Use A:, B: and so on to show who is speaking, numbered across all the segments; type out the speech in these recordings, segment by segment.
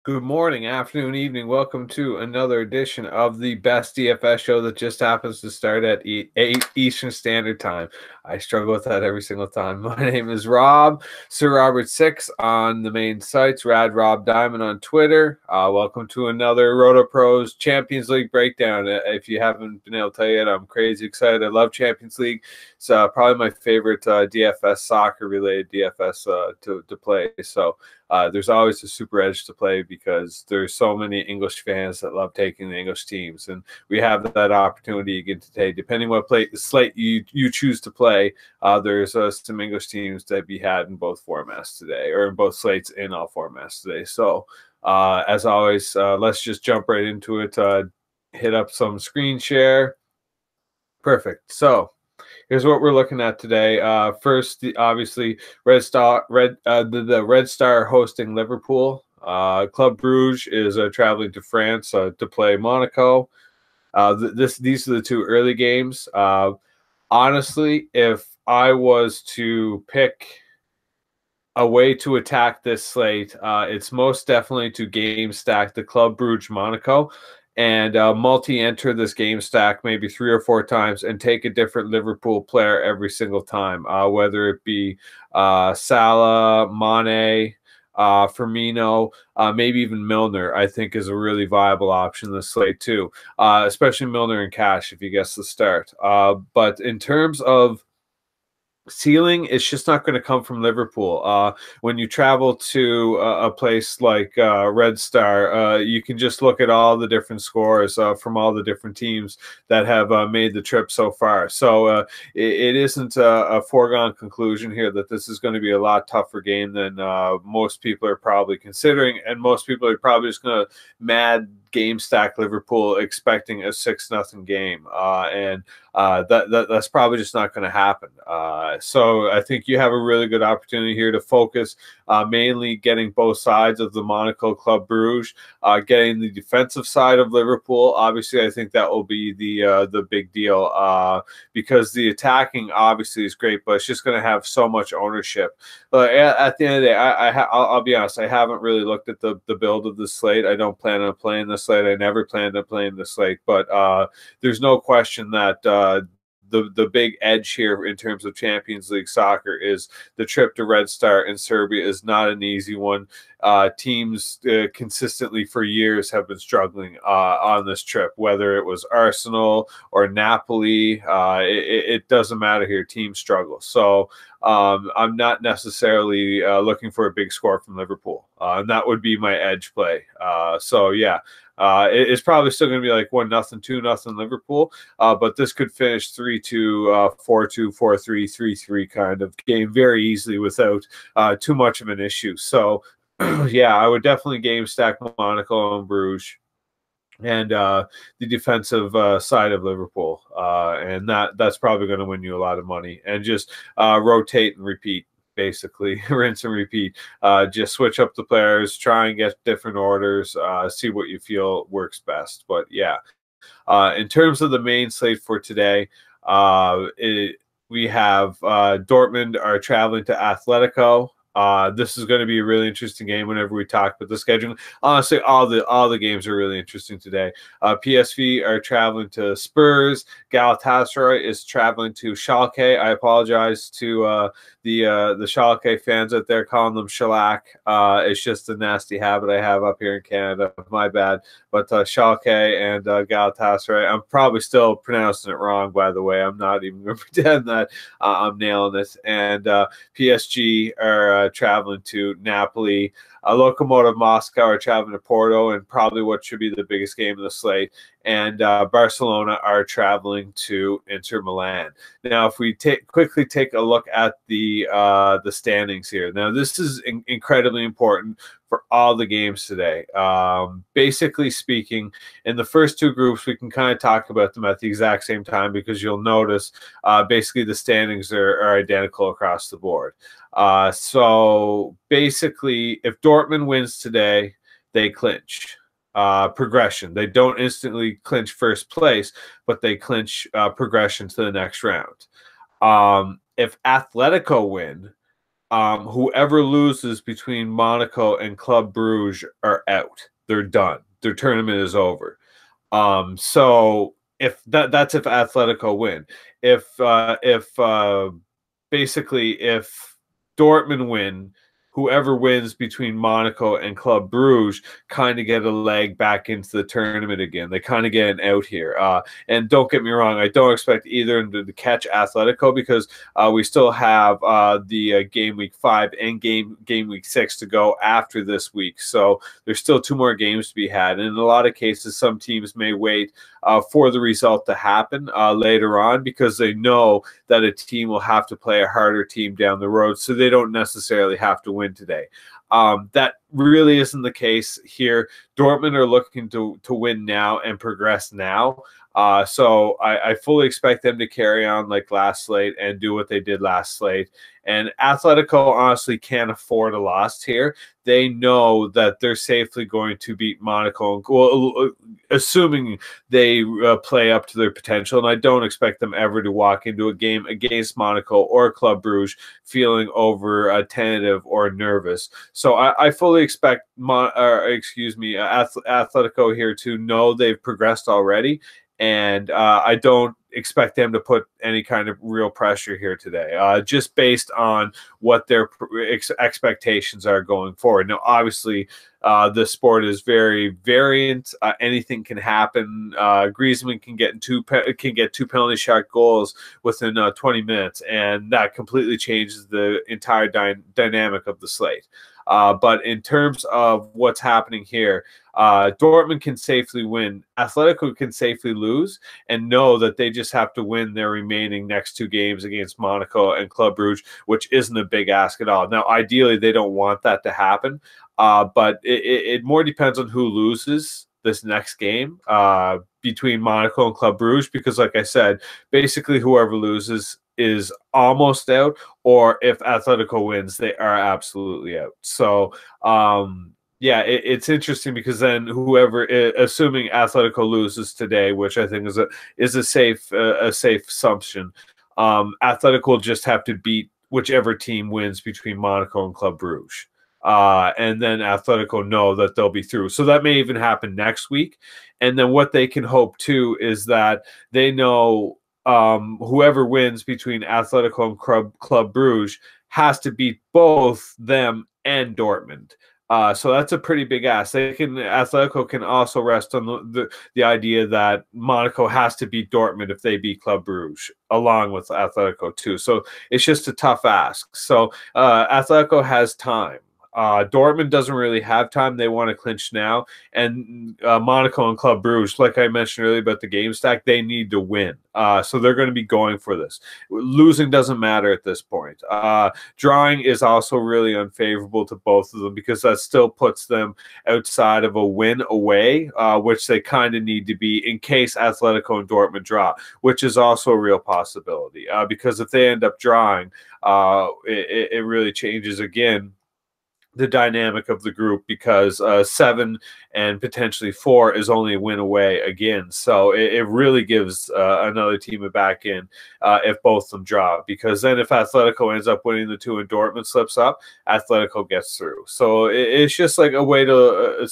A: Good morning, afternoon, evening. Welcome to another edition of the best DFS show that just happens to start at 8 Eastern Standard Time. I struggle with that every single time. My name is Rob, Sir Robert 6 on the main sites, Rad Rob Diamond on Twitter. Welcome to another RotoPros Champions League breakdown. If you haven't been able to tell you yet, I'm crazy excited. I love Champions League. It's probably my favorite DFS soccer-related DFS to play. So there's always a super edge to play because there's so many English fans that love taking the English teams, and we have that opportunity again today. Depending what slate you choose to play, there's some English teams that be had in both formats today, or in both slates in all formats today. So as always, let's just jump right into it. Hit up some screen share. Perfect. So here's what we're looking at today. First, obviously, the Red Star hosting Liverpool. Club Brugge is traveling to France to play Monaco. These are the two early games. Honestly, if I was to pick a way to attack this slate, it's most definitely to game stack the Club Brugge Monaco and multi-enter this game stack maybe 3 or 4 times and take a different Liverpool player every single time, whether it be Salah, Mane, Firmino, maybe even Milner, I think is a really viable option this slate too, especially Milner in cash if he gets the start. But in terms of ceiling, it's just not going to come from Liverpool. When you travel to a place like Red Star, you can just look at all the different scores from all the different teams that have made the trip so far. So it isn't a foregone conclusion here that this is going to be a lot tougher game than most people are probably considering, and most people are probably just going to mad game stack Liverpool expecting a 6-0 game, and that's probably just not going to happen. So I think you have a really good opportunity here to focus mainly getting both sides of the Monaco Club Brugge, getting the defensive side of Liverpool. Obviously, I think that will be the big deal because the attacking obviously is great, but it's just going to have so much ownership. But at the end of the day, I'll be honest, I haven't really looked at the build of the slate. I don't plan on playing the slate. I never planned on playing the slate, but there's no question that the big edge here in terms of Champions League soccer is the trip to Red Star in Serbia is not an easy one. Teams consistently for years have been struggling on this trip, whether it was Arsenal or Napoli. It doesn't matter here. Teams struggle. So I'm not necessarily looking for a big score from Liverpool. And that would be my edge play. So, yeah. It's probably still going to be like 1-0, 2-0 Liverpool, but this could finish 3-2, 4-2, 4-3, 3-3 kind of game very easily without too much of an issue. So, yeah, I would definitely game stack Monaco and Bruges and the defensive side of Liverpool, and that's probably going to win you a lot of money. And just rotate and repeat. Basically, rinse and repeat. Just switch up the players, try and get different orders, see what you feel works best. But yeah, in terms of the main slate for today, we have Dortmund are traveling to Atletico. This is going to be a really interesting game whenever we talk about the scheduling. Honestly, all the games are really interesting today. PSV are traveling to Spurs. Galatasaray is traveling to Schalke. I apologize to the Schalke fans out there calling them shellac. It's just a nasty habit I have up here in Canada. My bad. But Schalke and Galatasaray, I'm probably still pronouncing it wrong, by the way. I'm not even going to pretend that I'm nailing this. And PSG are traveling to Napoli. Lokomotiv Moscow are traveling to Porto, and probably what should be the biggest game of the slate. And Barcelona are traveling to Inter Milan. Now, if we quickly take a look at the standings here. Now, this is incredibly important for all the games today. Basically speaking, in the first two groups, we can kind of talk about them at the exact same time because you'll notice basically the standings are identical across the board. So basically, if Dortmund wins today, they clinch progression. They don't instantly clinch first place, but they clinch progression to the next round. If Atletico win, Whoever loses between Monaco and Club Brugge are out. They're done. Their tournament is over. So if that's if Atletico win. If basically if Dortmund win, whoever wins between Monaco and Club Brugge kind of get a leg back into the tournament again. They kind of get an out here. And don't get me wrong, I don't expect either of them to catch Atletico because we still have the game week 5 and game week 6 to go after this week. So there's still 2 more games to be had. And in a lot of cases, some teams may wait for the result to happen later on because they know that a team will have to play a harder team down the road, so they don't necessarily have to win today. That really isn't the case here. Dortmund are looking to win now and progress now. So I fully expect them to carry on like last slate and do what they did last slate. And Atletico honestly can't afford a loss here. They know that they're safely going to beat Monaco, assuming they play up to their potential. And I don't expect them ever to walk into a game against Monaco or Club Brugge feeling over tentative or nervous. So I fully expect Atletico here to know they've progressed already. And I don't expect them to put any kind of real pressure here today, just based on what their expectations are going forward. Now, obviously, the sport is very variant. Anything can happen. Griezmann can get 2 penalty shot goals within 20 minutes, and that completely changes the entire dynamic of the slate. But in terms of what's happening here, Dortmund can safely win. Atletico can safely lose and know that they just have to win their remaining next 2 games against Monaco and Club Brugge, which isn't a big ask at all. Now, ideally, they don't want that to happen, but it more depends on who loses this next game between Monaco and Club Brugge, because like I said, basically whoever loses is almost out, or if Atletico wins, they are absolutely out. So yeah, it's interesting because then whoever, assuming Atletico loses today, which I think is a safe assumption, Atletico will just have to beat whichever team wins between Monaco and Club Brugge. And then Atletico know that they'll be through. So that may even happen next week. And then what they can hope too is that they know whoever wins between Atletico and Club Brugge has to beat both them and Dortmund. So that's a pretty big ask. Atletico can also rest on the idea that Monaco has to beat Dortmund if they beat Club Brugge, along with Atletico too. So it's just a tough ask. So Atletico has time. Dortmund doesn't really have time. They want to clinch now. And Monaco and Club Brugge, like I mentioned earlier about the game stack, they need to win. So they're going to be going for this. Losing doesn't matter at this point. Drawing is also really unfavorable to both of them because that still puts them outside of a win away, which they kind of need to be in case Atletico and Dortmund draw, which is also a real possibility. Because if they end up drawing, it really changes again the dynamic of the group, because 7 and potentially 4 is only a win away again. So it really gives another team a back in if both of them draw, because then if Atletico ends up winning the 2 and Dortmund slips up, Atletico gets through. So it's just like a way to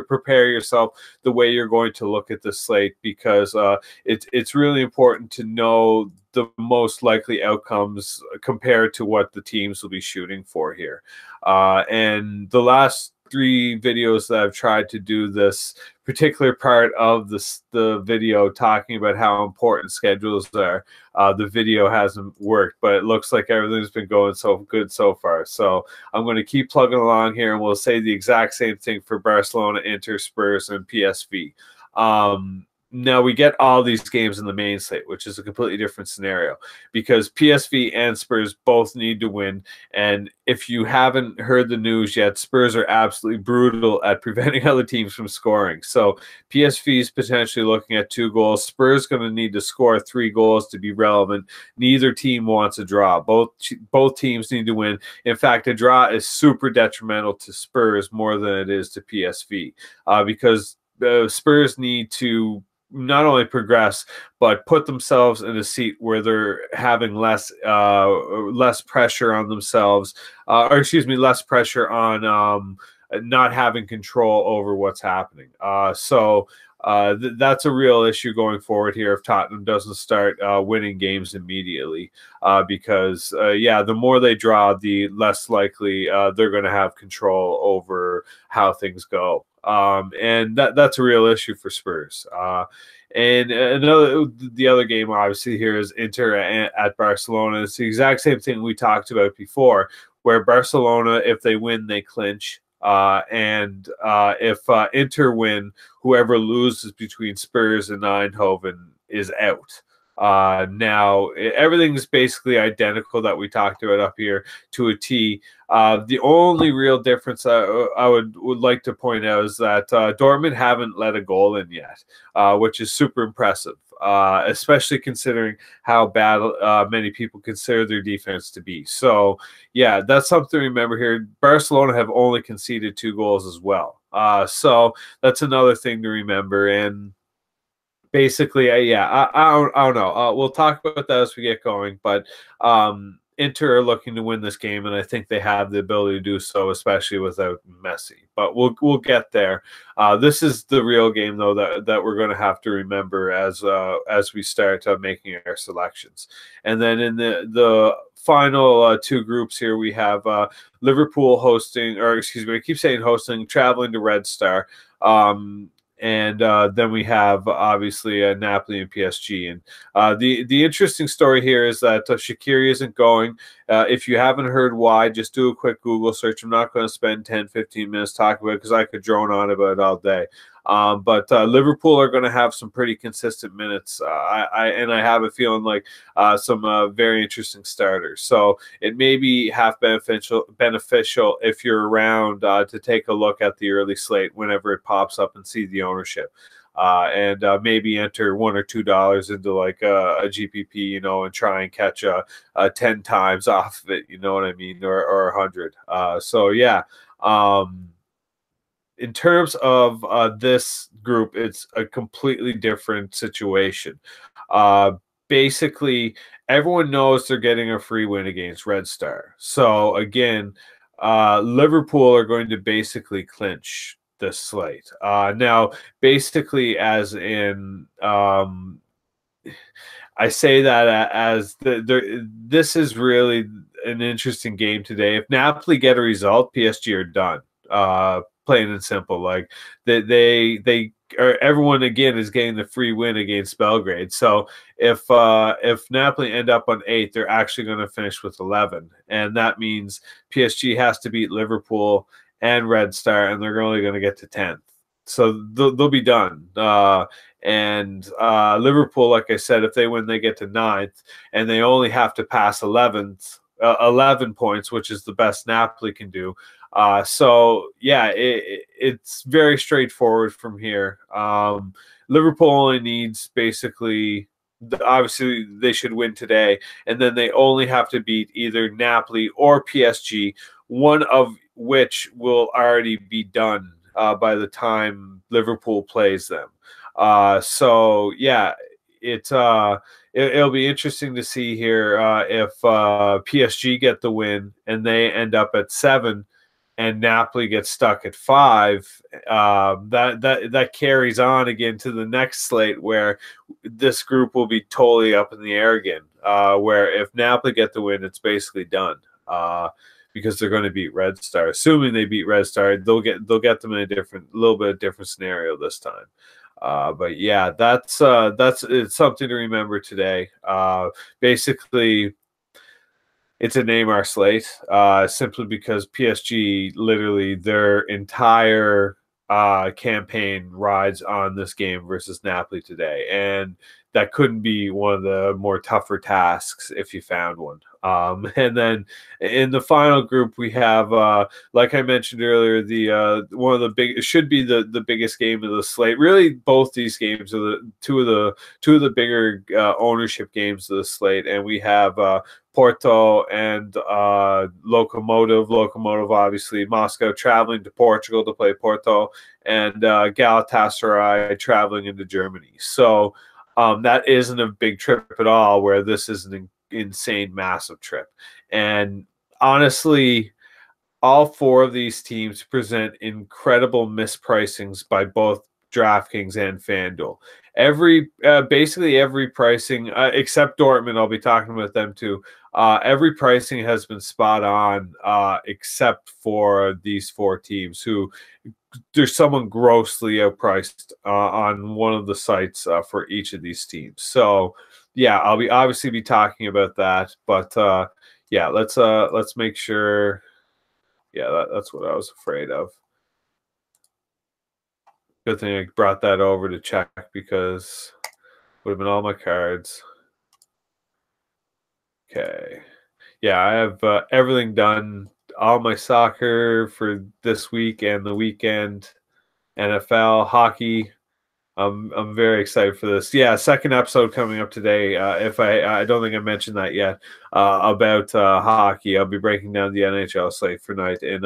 A: prepare yourself the way you're going to look at the slate, because it's really important to know the most likely outcomes compared to what the teams will be shooting for here. And the last 3 videos that I've tried to do this particular part of the video talking about how important schedules are, the video hasn't worked, but it looks like everything's been going so good so far. So I'm going to keep plugging along here, and we'll say the exact same thing for Barcelona, Inter, Spurs, and PSV. Now we get all these games in the main slate, which is a completely different scenario because PSV and Spurs both need to win. And if you haven't heard the news yet, Spurs are absolutely brutal at preventing other teams from scoring. So PSV is potentially looking at 2 goals. Spurs going to need to score 3 goals to be relevant. Neither team wants a draw. Both teams need to win. In fact, a draw is super detrimental to Spurs more than it is to PSV because Spurs need to not only progress but put themselves in a seat where they're having less pressure on themselves, or excuse me, less pressure on not having control over what's happening. That's a real issue going forward here if Tottenham doesn't start winning games immediately, because the more they draw, the less likely they're going to have control over how things go. And that's a real issue for Spurs. And the other game obviously here is Inter at Barcelona. It's the exact same thing we talked about before, where Barcelona, if they win, they clinch. If Inter win, whoever loses between Spurs and Eindhoven is out. Now everything's basically identical that we talked about up here to a T. The only real difference I would like to point out is that Dortmund haven't let a goal in yet, which is super impressive, especially considering how bad many people consider their defense to be. So, yeah, that's something to remember here. Barcelona have only conceded 2 goals as well. So that's another thing to remember. And basically, I don't know. We'll talk about that as we get going. But Inter are looking to win this game, and I think they have the ability to do so, especially without Messi. But we'll get there. This is the real game, though, that we're going to have to remember as we start making our selections. And then in the final 2 groups here, we have Liverpool hosting, or excuse me, I keep saying hosting, traveling to Red Star. And then we have obviously Napoli and PSG. And the interesting story here is that Shaqiri isn't going. If you haven't heard why, just do a quick Google search. I'm not going to spend 10, 15 minutes talking about it because I could drone on about it all day. But Liverpool are going to have some pretty consistent minutes. I have a feeling like some very interesting starters. So it may be half beneficial if you're around to take a look at the early slate whenever it pops up and see the ownership. And maybe enter $1 or $2 into like a GPP, and try and catch a 10 times off of it, you know what I mean, or 100. So yeah. In terms of this group, it's a completely different situation. Basically, everyone knows they're getting a free win against Red Star. So again, Liverpool are going to basically clinch this slate. Now, basically, as in, I say that as this is really an interesting game today. If Napoli get a result, PSG are done. Plain and simple. Like they everyone again is getting the free win against Belgrade. So if Napoli end up on 8, they're actually going to finish with 11, and that means PSG has to beat Liverpool and Red Star, and they're only going to get to 10th. So they'll be done. And Liverpool, like I said, if they win, they get to 9th, and they only have to pass 11 points, which is the best Napoli can do. So yeah, it's very straightforward from here. Liverpool only needs basically, obviously they should win today, and then they only have to beat either Napoli or PSG, one of which will already be done by the time Liverpool plays them. So yeah, it'll be interesting to see here if PSG get the win and they end up at 7 and Napoli gets stuck at 5. That carries on again to the next slate where this group will be totally up in the air again. Where if Napoli get the win, it's basically done. Because they're going to beat Red Star. Assuming they beat Red Star, they'll get them in a little bit different scenario this time. But yeah, that's it's something to remember today. Basically, it's a Neymar slate, simply because PSG literally their entire campaign rides on this game versus Napoli today, and that couldn't be one of the more tougher tasks if you found one. And then in the final group, we have, like I mentioned earlier, the one of the big, it should be the biggest game of the slate. Really, both these games are the two of the bigger ownership games of the slate, and we have Porto and Lokomotiv, obviously Moscow traveling to Portugal to play Porto, and Galatasaray traveling into Germany. So that isn't a big trip at all, where this is an insane, massive trip. And honestly, all four of these teams present incredible mispricings by both DraftKings and FanDuel. Basically every pricing, except Dortmund, I'll be talking about them too. Every pricing has been spot on, except for these four teams, who there's someone grossly outpriced on one of the sites for each of these teams. So yeah, I'll be obviously be talking about that, but yeah, let's make sure. Yeah, that's what I was afraid of. Good thing I brought that over to check, because it would have been all my cards. Okay. Yeah, I have everything done. All my soccer for this week and the weekend, NFL, hockey. I'm very excited for this. Yeah, second episode coming up today. If I don't think I mentioned that yet, about hockey. I'll be breaking down the NHL slate for night in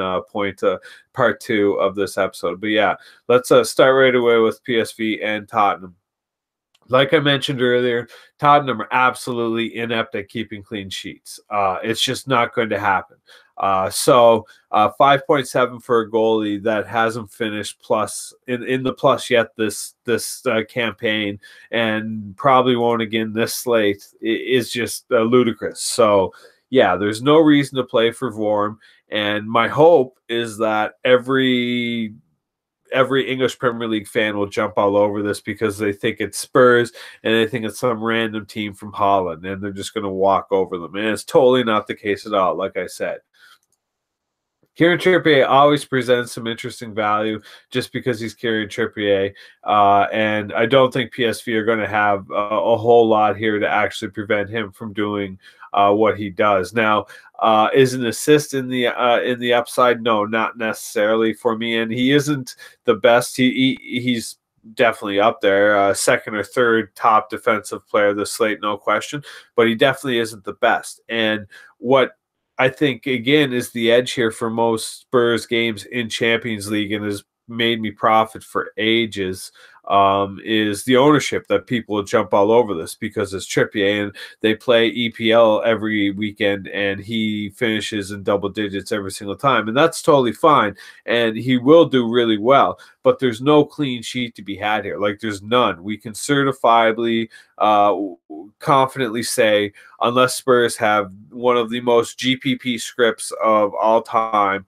A: part 2 of this episode. But yeah, let's start right away with PSV and Tottenham. Like I mentioned earlier, Tottenham are absolutely inept at keeping clean sheets. It's just not going to happen. So 5.7 for a goalie that hasn't finished plus in the plus yet this campaign, and probably won't again this slate, is just ludicrous. So yeah, there's no reason to play for Vorm, and my hope is that every English Premier League fan will jump all over this, because they think it's Spurs and they think it's some random team from Holland, and they're just going to walk over them. And it's totally not the case at all, like I said. Kieran Trippier always presents some interesting value just because he's Kieran Trippier. And I don't think PSV are going to have a whole lot here to actually prevent him from doing what he does. Now, is an assist in the upside? No, not necessarily for me. And he isn't the best. He's definitely up there, second or third top defensive player of the slate, no question. But he definitely isn't the best. And what I think, again, is the edge here for most Spurs games in Champions League, and has made me profit for ages, is the ownership, that people will jump all over this because it's Trippier, and they play EPL every weekend, and he finishes in double digits every single time. And that's totally fine, and he will do really well. But there's no clean sheet to be had here. Like, there's none. We can certifiably, confidently say, unless Spurs have one of the most GPP scripts of all time,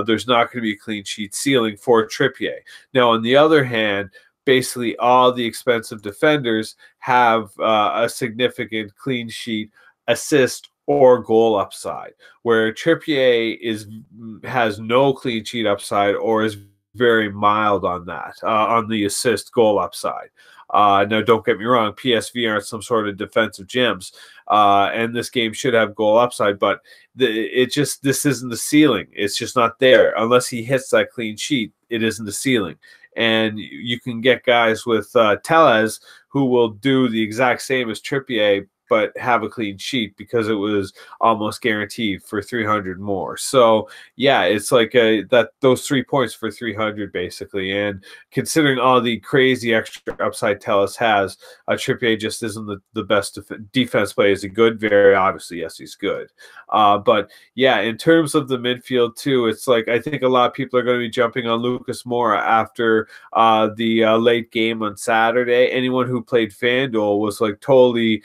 A: there's not going to be a clean sheet ceiling for Trippier. Now, on the other hand, basically all the expensive defenders have a significant clean sheet, assist, or goal upside, where Trippier has no clean sheet upside, or is very mild on that, on the assist goal upside. Now, don't get me wrong, PSV aren't some sort of defensive gems, and this game should have goal upside, but this isn't the ceiling. It's just not there. Unless he hits that clean sheet, it isn't the ceiling. And you can get guys with Tellez who will do the exact same as Trippier, but have a clean sheet because it was almost guaranteed for 300 more. So yeah, it's like those 3 points for 300 basically. And considering all the crazy extra upside Tellez has, Trippier just isn't the best defense play. Is he good? Very obviously, yes, he's good. But yeah, in terms of the midfield too, it's like I think a lot of people are going to be jumping on Lucas Moura after the late game on Saturday. Anyone who played FanDuel was like totally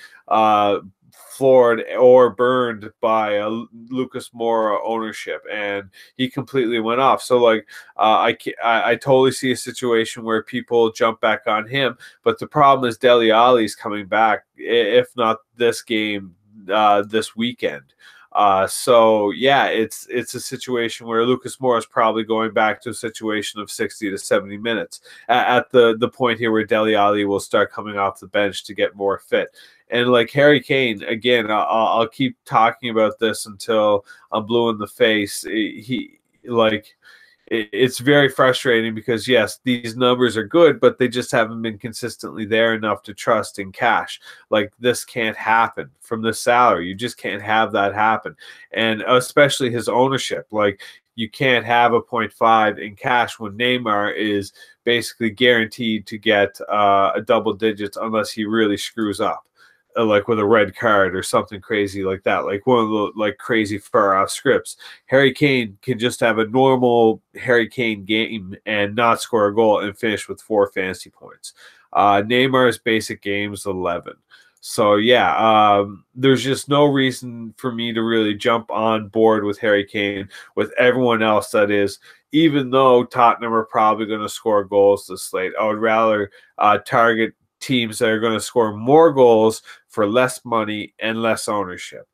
A: floored or burned by Lucas Moura ownership, and he completely went off. So like I totally see a situation where people jump back on him, but the problem is Dele Alli's coming back, if not this game, this weekend. So yeah, it's a situation where Lucas Moura is probably going back to a situation of 60 to 70 minutes at the point here where Dele Alli will start coming off the bench to get more fit. And like Harry Kane, again, I'll keep talking about this until I'm blue in the face. it's very frustrating because, yes, these numbers are good, but they just haven't been consistently there enough to trust in cash. Like, this can't happen from the salary. You just can't have that happen. And especially his ownership. Like, you can't have a 0.5 in cash when Neymar is basically guaranteed to get a double digits unless he really screws up, like with a red card or something crazy like that, like one of the like crazy far off scripts. Harry Kane can just have a normal Harry Kane game and not score a goal and finish with 4 fantasy points. Neymar's basic game's 11. So yeah, there's just no reason for me to really jump on board with Harry Kane with everyone else that is. Even though Tottenham are probably going to score goals this slate, I would rather target teams that are going to score more goals for less money and less ownership.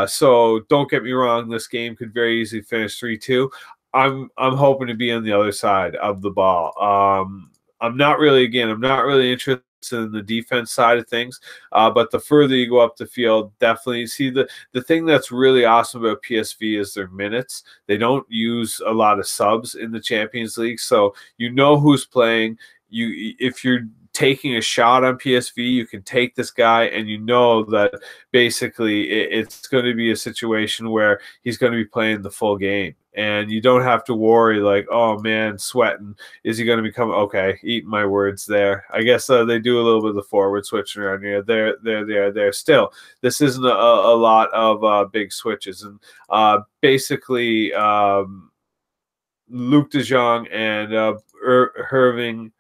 A: So don't get me wrong, this game could very easily finish 3-2. I'm hoping to be on the other side of the ball. I'm not really interested in the defense side of things, but the further you go up the field, definitely see the thing that's really awesome about PSV is their minutes. They don't use a lot of subs in the Champions League, so you know who's playing. If you're taking a shot on PSV, you can take this guy, and you know that basically it's going to be a situation where he's going to be playing the full game, and you don't have to worry like, oh man, sweating, is he going to become okay? Eating my words there. I guess they do a little bit of the forward switching around here. There. Still, this isn't a lot of big switches, and basically Luke De Jong and Irving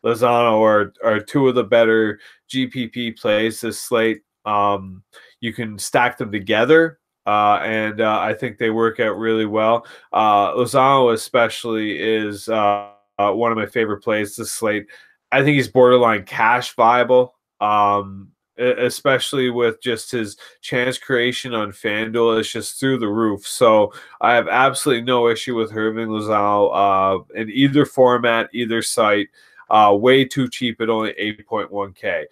A: Lozano are two of the better GPP plays this slate. You can stack them together, and I think they work out really well. Lozano especially is one of my favorite plays this slate. I think he's borderline cash viable, especially with just his chance creation on FanDuel. It's just through the roof. So I have absolutely no issue with Irving Lozano in either format, either site. Way too cheap at only 8.1K.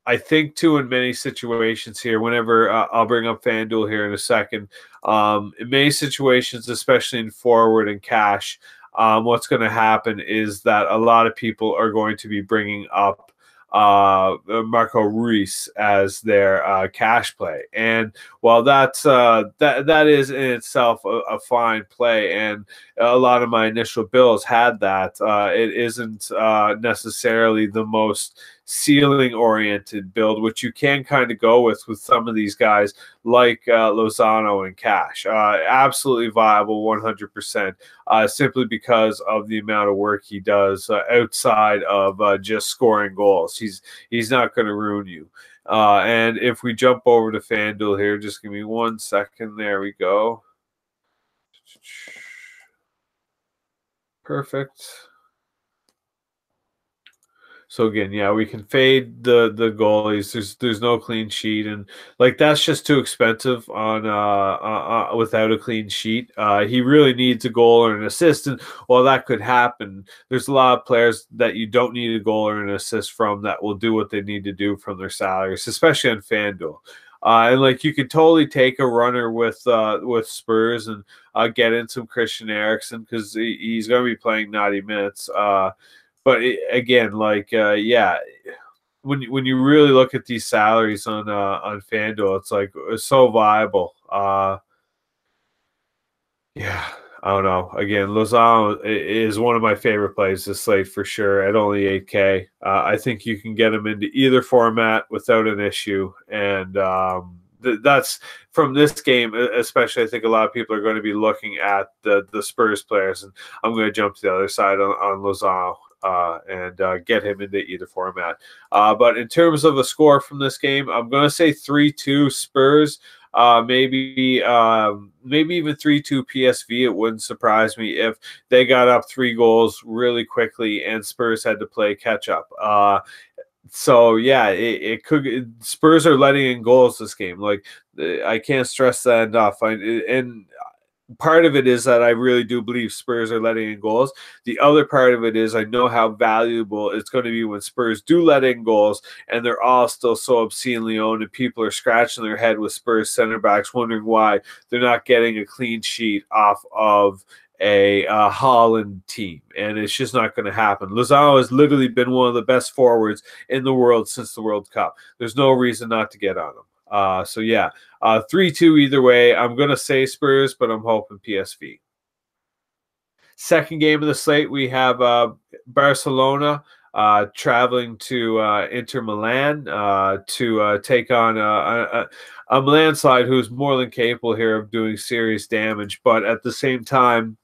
A: I think too in many situations here, whenever I'll bring up FanDuel here in a second, in many situations, especially in forward and cash, what's going to happen is that a lot of people are going to be bringing up Marco Reus as their cash play, and while that's that is in itself a fine play, and a lot of my initial bills had that, it isn't necessarily the most ceiling oriented build, which you can kind of go with some of these guys like Lozano and cash. Absolutely viable 100%, simply because of the amount of work he does outside of just scoring goals. He's not going to ruin you. And if we jump over to FanDuel here, just give me 1 second. There we go. Perfect. So again, yeah, we can fade the goalies. There's no clean sheet, and like that's just too expensive on without a clean sheet. He really needs a goal or an assist, and while that could happen, there's a lot of players that you don't need a goal or an assist from that will do what they need to do from their salaries, especially on FanDuel. And like you could totally take a runner with Spurs and get in some Christian Eriksen because he's going to be playing 90 minutes. But again, like yeah, when you really look at these salaries on FanDuel, it's like it's so viable. Yeah, I don't know. Again, Lozano is one of my favorite plays this slate for sure at only 8K. I think you can get him into either format without an issue, and that's from this game especially. I think a lot of people are going to be looking at the Spurs players, and I'm going to jump to the other side on Lozano. And get him into either format. But in terms of a score from this game, I'm going to say 3-2 Spurs. Maybe even 3-2 PSV. It wouldn't surprise me if they got up 3 goals really quickly and Spurs had to play catch up. So yeah, it could. Spurs are letting in goals this game. Like I can't stress that enough. And part of it is that I really do believe Spurs are letting in goals. The other part of it is I know how valuable it's going to be when Spurs do let in goals, and they're all still so obscenely owned, and people are scratching their head with Spurs center backs, wondering why they're not getting a clean sheet off of a Holland team, and it's just not going to happen. Lozano has literally been one of the best forwards in the world since the World Cup. There's no reason not to get on him. So yeah, 3-2 either way. I'm going to say Spurs, but I'm hoping PSV. Second game of the slate, we have Barcelona traveling to Inter Milan to take on a Milan side who's more than capable here of doing serious damage. But at the same time,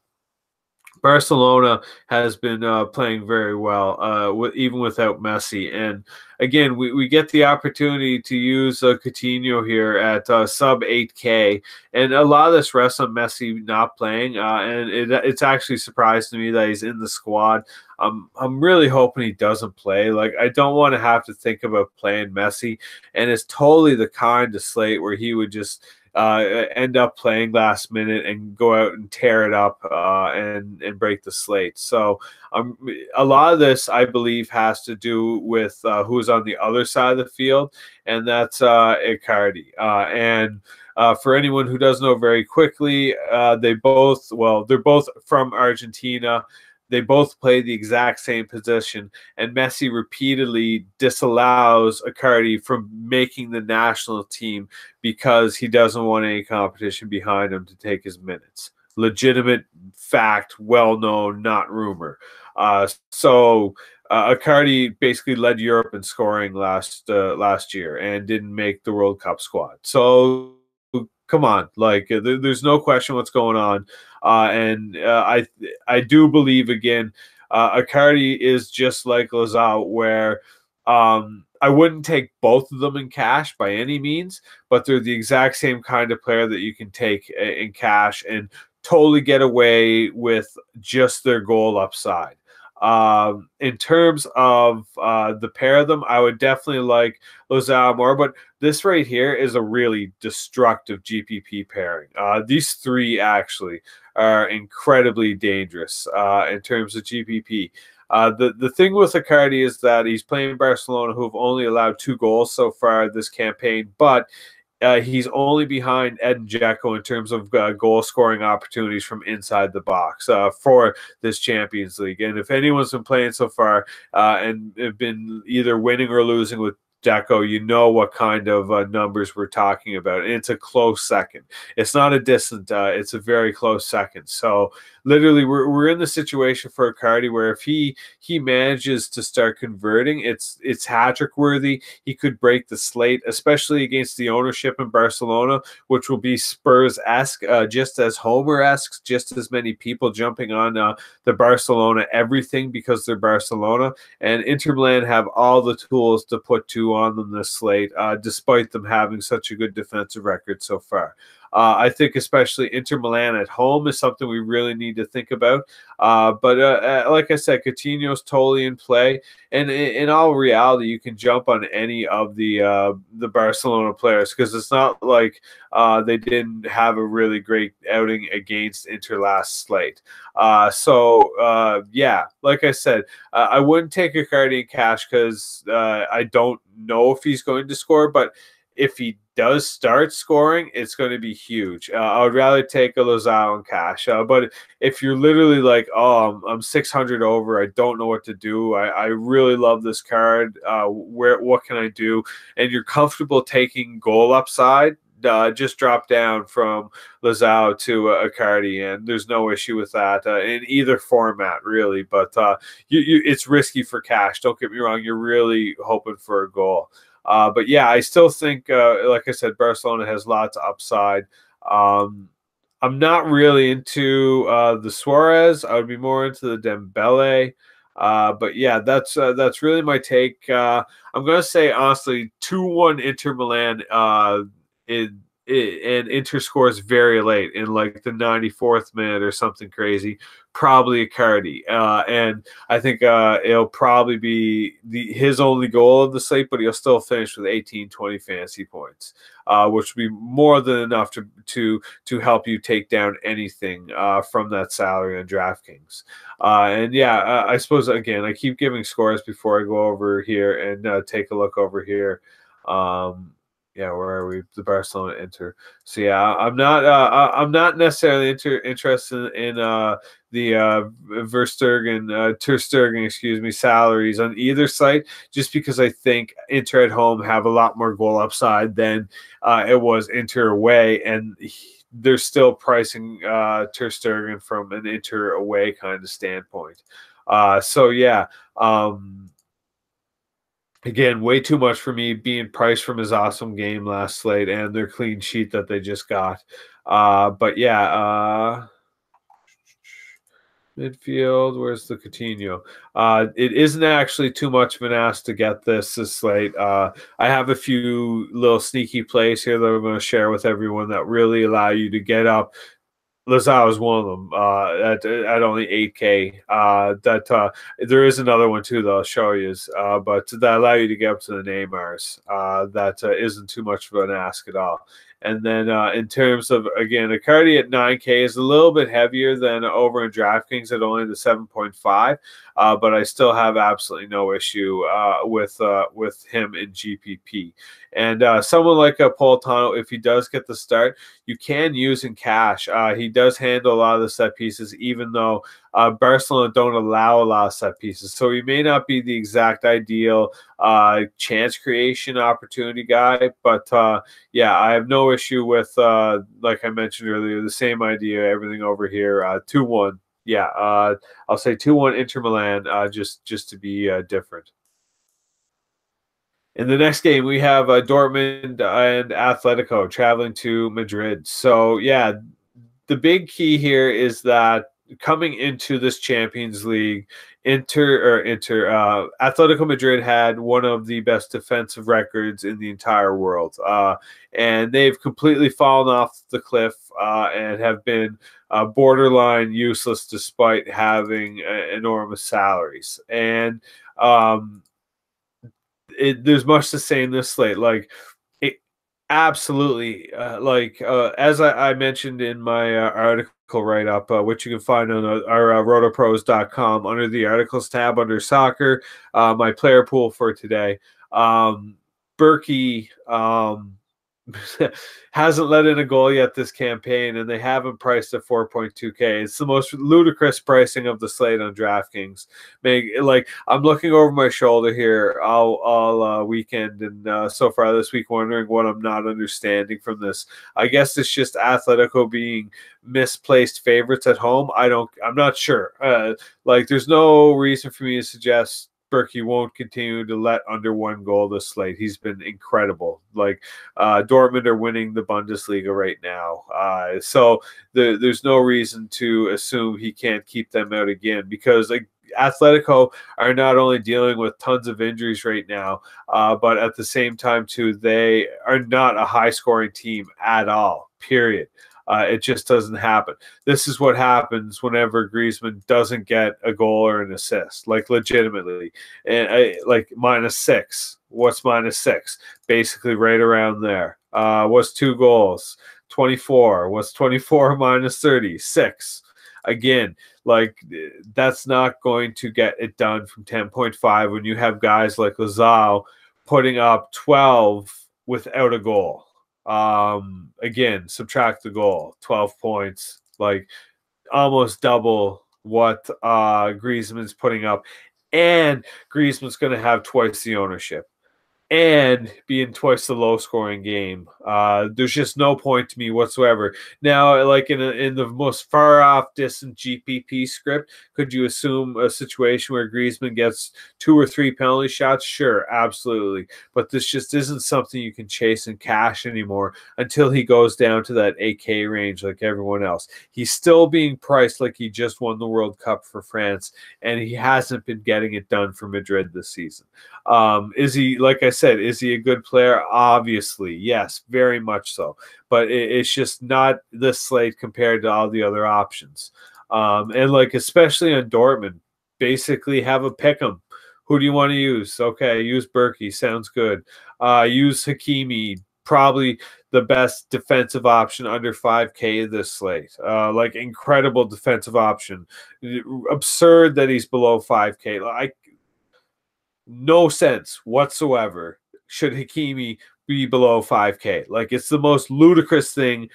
A: Barcelona has been playing very well, even without Messi. And again, we get the opportunity to use Coutinho here at sub 8K, and a lot of this rests on Messi not playing. And it's actually surprised me that he's in the squad. I'm really hoping he doesn't play. Like, I don't want to have to think about playing Messi, and it's totally the kind of slate where he would just end up playing last minute and go out and tear it up and break the slate. So a lot of this, I believe, has to do with who's on the other side of the field, and that's Icardi. For anyone who doesn't know, very quickly, they're both from Argentina. They both play the exact same position, and Messi repeatedly disallows Icardi from making the national team because he doesn't want any competition behind him to take his minutes. Legitimate fact, well known, not rumor. Icardi basically led Europe in scoring last year and didn't make the World Cup squad. So come on, like there's no question what's going on. I do believe, again, Icardi is just like Lozano, where I wouldn't take both of them in cash by any means, but they're the exact same kind of player that you can take in cash and totally get away with just their goal upside. In terms of the pair of them, I would definitely like Lozano more, but this right here is a really destructive GPP pairing. These three actually are incredibly dangerous in terms of GPP. The thing with Icardi is that he's playing Barcelona, who have only allowed 2 goals so far this campaign, but he's only behind Edin Dzeko in terms of goal scoring opportunities from inside the box for this Champions League. And if anyone's been playing so far and have been either winning or losing with Dzeko, you know what kind of numbers we're talking about. And it's a close second. It's not a distant, it's a very close second. So literally we're in the situation for Icardi where if he manages to start converting, it's hat-trick worthy. He could break the slate, especially against the ownership in Barcelona, which will be Spurs-esque, just as Homer-esque, just as many people jumping on the Barcelona everything because they're Barcelona. And Inter Milan have all the tools to put 2 on them this slate, despite them having such a good defensive record so far. I think especially Inter Milan at home is something we really need to think about. But like I said, Coutinho's totally in play. And in all reality, you can jump on any of the Barcelona players because it's not like they didn't have a really great outing against Inter last slate. Yeah, like I said, I wouldn't take Icardi in cash because I don't know if he's going to score, but if he does start scoring, it's going to be huge. I would rather take a Lozano in cash. But if you're literally like, oh, I'm 600 over, I don't know what to do. I really love this card. What can I do? And you're comfortable taking goal upside, just drop down from Lozano to Icardi, and there's no issue with that in either format, really. But it's risky for cash. Don't get me wrong. You're really hoping for a goal. But yeah, I still think, like I said, Barcelona has lots of upside. I'm not really into the Suarez. I would be more into the Dembele. But yeah, that's really my take. I'm gonna say honestly, 2-1 Inter Milan. And Inter scores very late in like the 94th minute or something crazy, probably Icardi. And I think it'll probably be his only goal of the slate, but he'll still finish with 18-20 fantasy points, which would be more than enough to help you take down anything from that salary on DraftKings. And yeah, I suppose, again, I keep giving scores before I go over here and take a look over here. Yeah, where are we? The Barcelona Inter. So yeah, I'm not necessarily interested in the Ter Stegen, excuse me, salaries on either site, just because I think Inter at home have a lot more goal upside than it was Inter away, and they're still pricing Ter Stegen from an Inter away kind of standpoint. So yeah. Again, way too much for me being priced from his awesome game last slate and their clean sheet that they just got. But yeah, midfield, where's the Coutinho? It isn't actually too much of an ask to get this slate. I have a few little sneaky plays here that I'm going to share with everyone that really allow you to get up. Lazao is one of them at only 8K. There is another one too that I'll show you, but that allow you to get up to the Neymars. That isn't too much of an ask at all. And then in terms of, again, Icardi at 9K is a little bit heavier than over in DraftKings at only the 7.5, but I still have absolutely no issue with him in GPP. And someone like Politano, if he does get the start, you can use in cash. He does handle a lot of the set pieces, even though Barcelona don't allow a lot of set pieces. So he may not be the exact ideal chance creation opportunity guy. But yeah, I have no issue with, like I mentioned earlier, the same idea, everything over here, 2-1. Yeah, I'll say 2-1 Inter Milan, just to be different. In the next game, we have Dortmund and Atletico traveling to Madrid. So, yeah, the big key here is that coming into this Champions League, Atletico Madrid had one of the best defensive records in the entire world. And they've completely fallen off the cliff and have been borderline useless despite having enormous salaries. And there's much to say in this slate. Like, it absolutely, as I mentioned in my article write up, which you can find on our RotoPros.com under the articles tab under soccer, my player pool for today. Berkey hasn't let in a goal yet this campaign, and they haven't priced at 4.2K. It's the most ludicrous pricing of the slate on DraftKings. Like, I'm looking over my shoulder here all weekend, and so far this week, wondering what I'm not understanding from this. I guess it's just Atletico being misplaced favorites at home. I'm not sure. Like, there's no reason for me to suggest Berkey won't continue to let under one goal this slate. He's been incredible. Like, Dortmund are winning the Bundesliga right now. So there's no reason to assume he can't keep them out again, because like Atletico are not only dealing with tons of injuries right now, but at the same time too, they are not a high scoring team at all, period. It just doesn't happen. This is what happens whenever Griezmann doesn't get a goal or an assist, like legitimately. And like -6. What's -6? Basically right around there. What's 2 goals? 24. What's 24 minus 30? 6. Again, like, that's not going to get it done from 10.5 when you have guys like Lazao putting up 12 without a goal. Again, subtract the goal, 12 points, like almost double what Griezmann's putting up. And Griezmann's going to have twice the ownership and being twice the low scoring game. There's just no point to me whatsoever. Now, like in the most far off distant GPP script, could you assume a situation where Griezmann gets 2 or 3 penalty shots? Sure, absolutely. But this just isn't something you can chase in cash anymore until he goes down to that 8K range like everyone else. He's still being priced like he just won the World Cup for France, and he hasn't been getting it done for Madrid this season. Is he, like I said, is he a good player? Obviously, yes, very much so. But it's just not this slate compared to all the other options. And like, especially on Dortmund, basically have a pick 'em. Who do you want to use? Okay, use Berkey. Sounds good. Use Hakimi. Probably the best defensive option under 5K this slate. Like, incredible defensive option. Absurd that he's below 5K. Like, no sense whatsoever should Hakimi be below 5K. Like, it's the most ludicrous thing.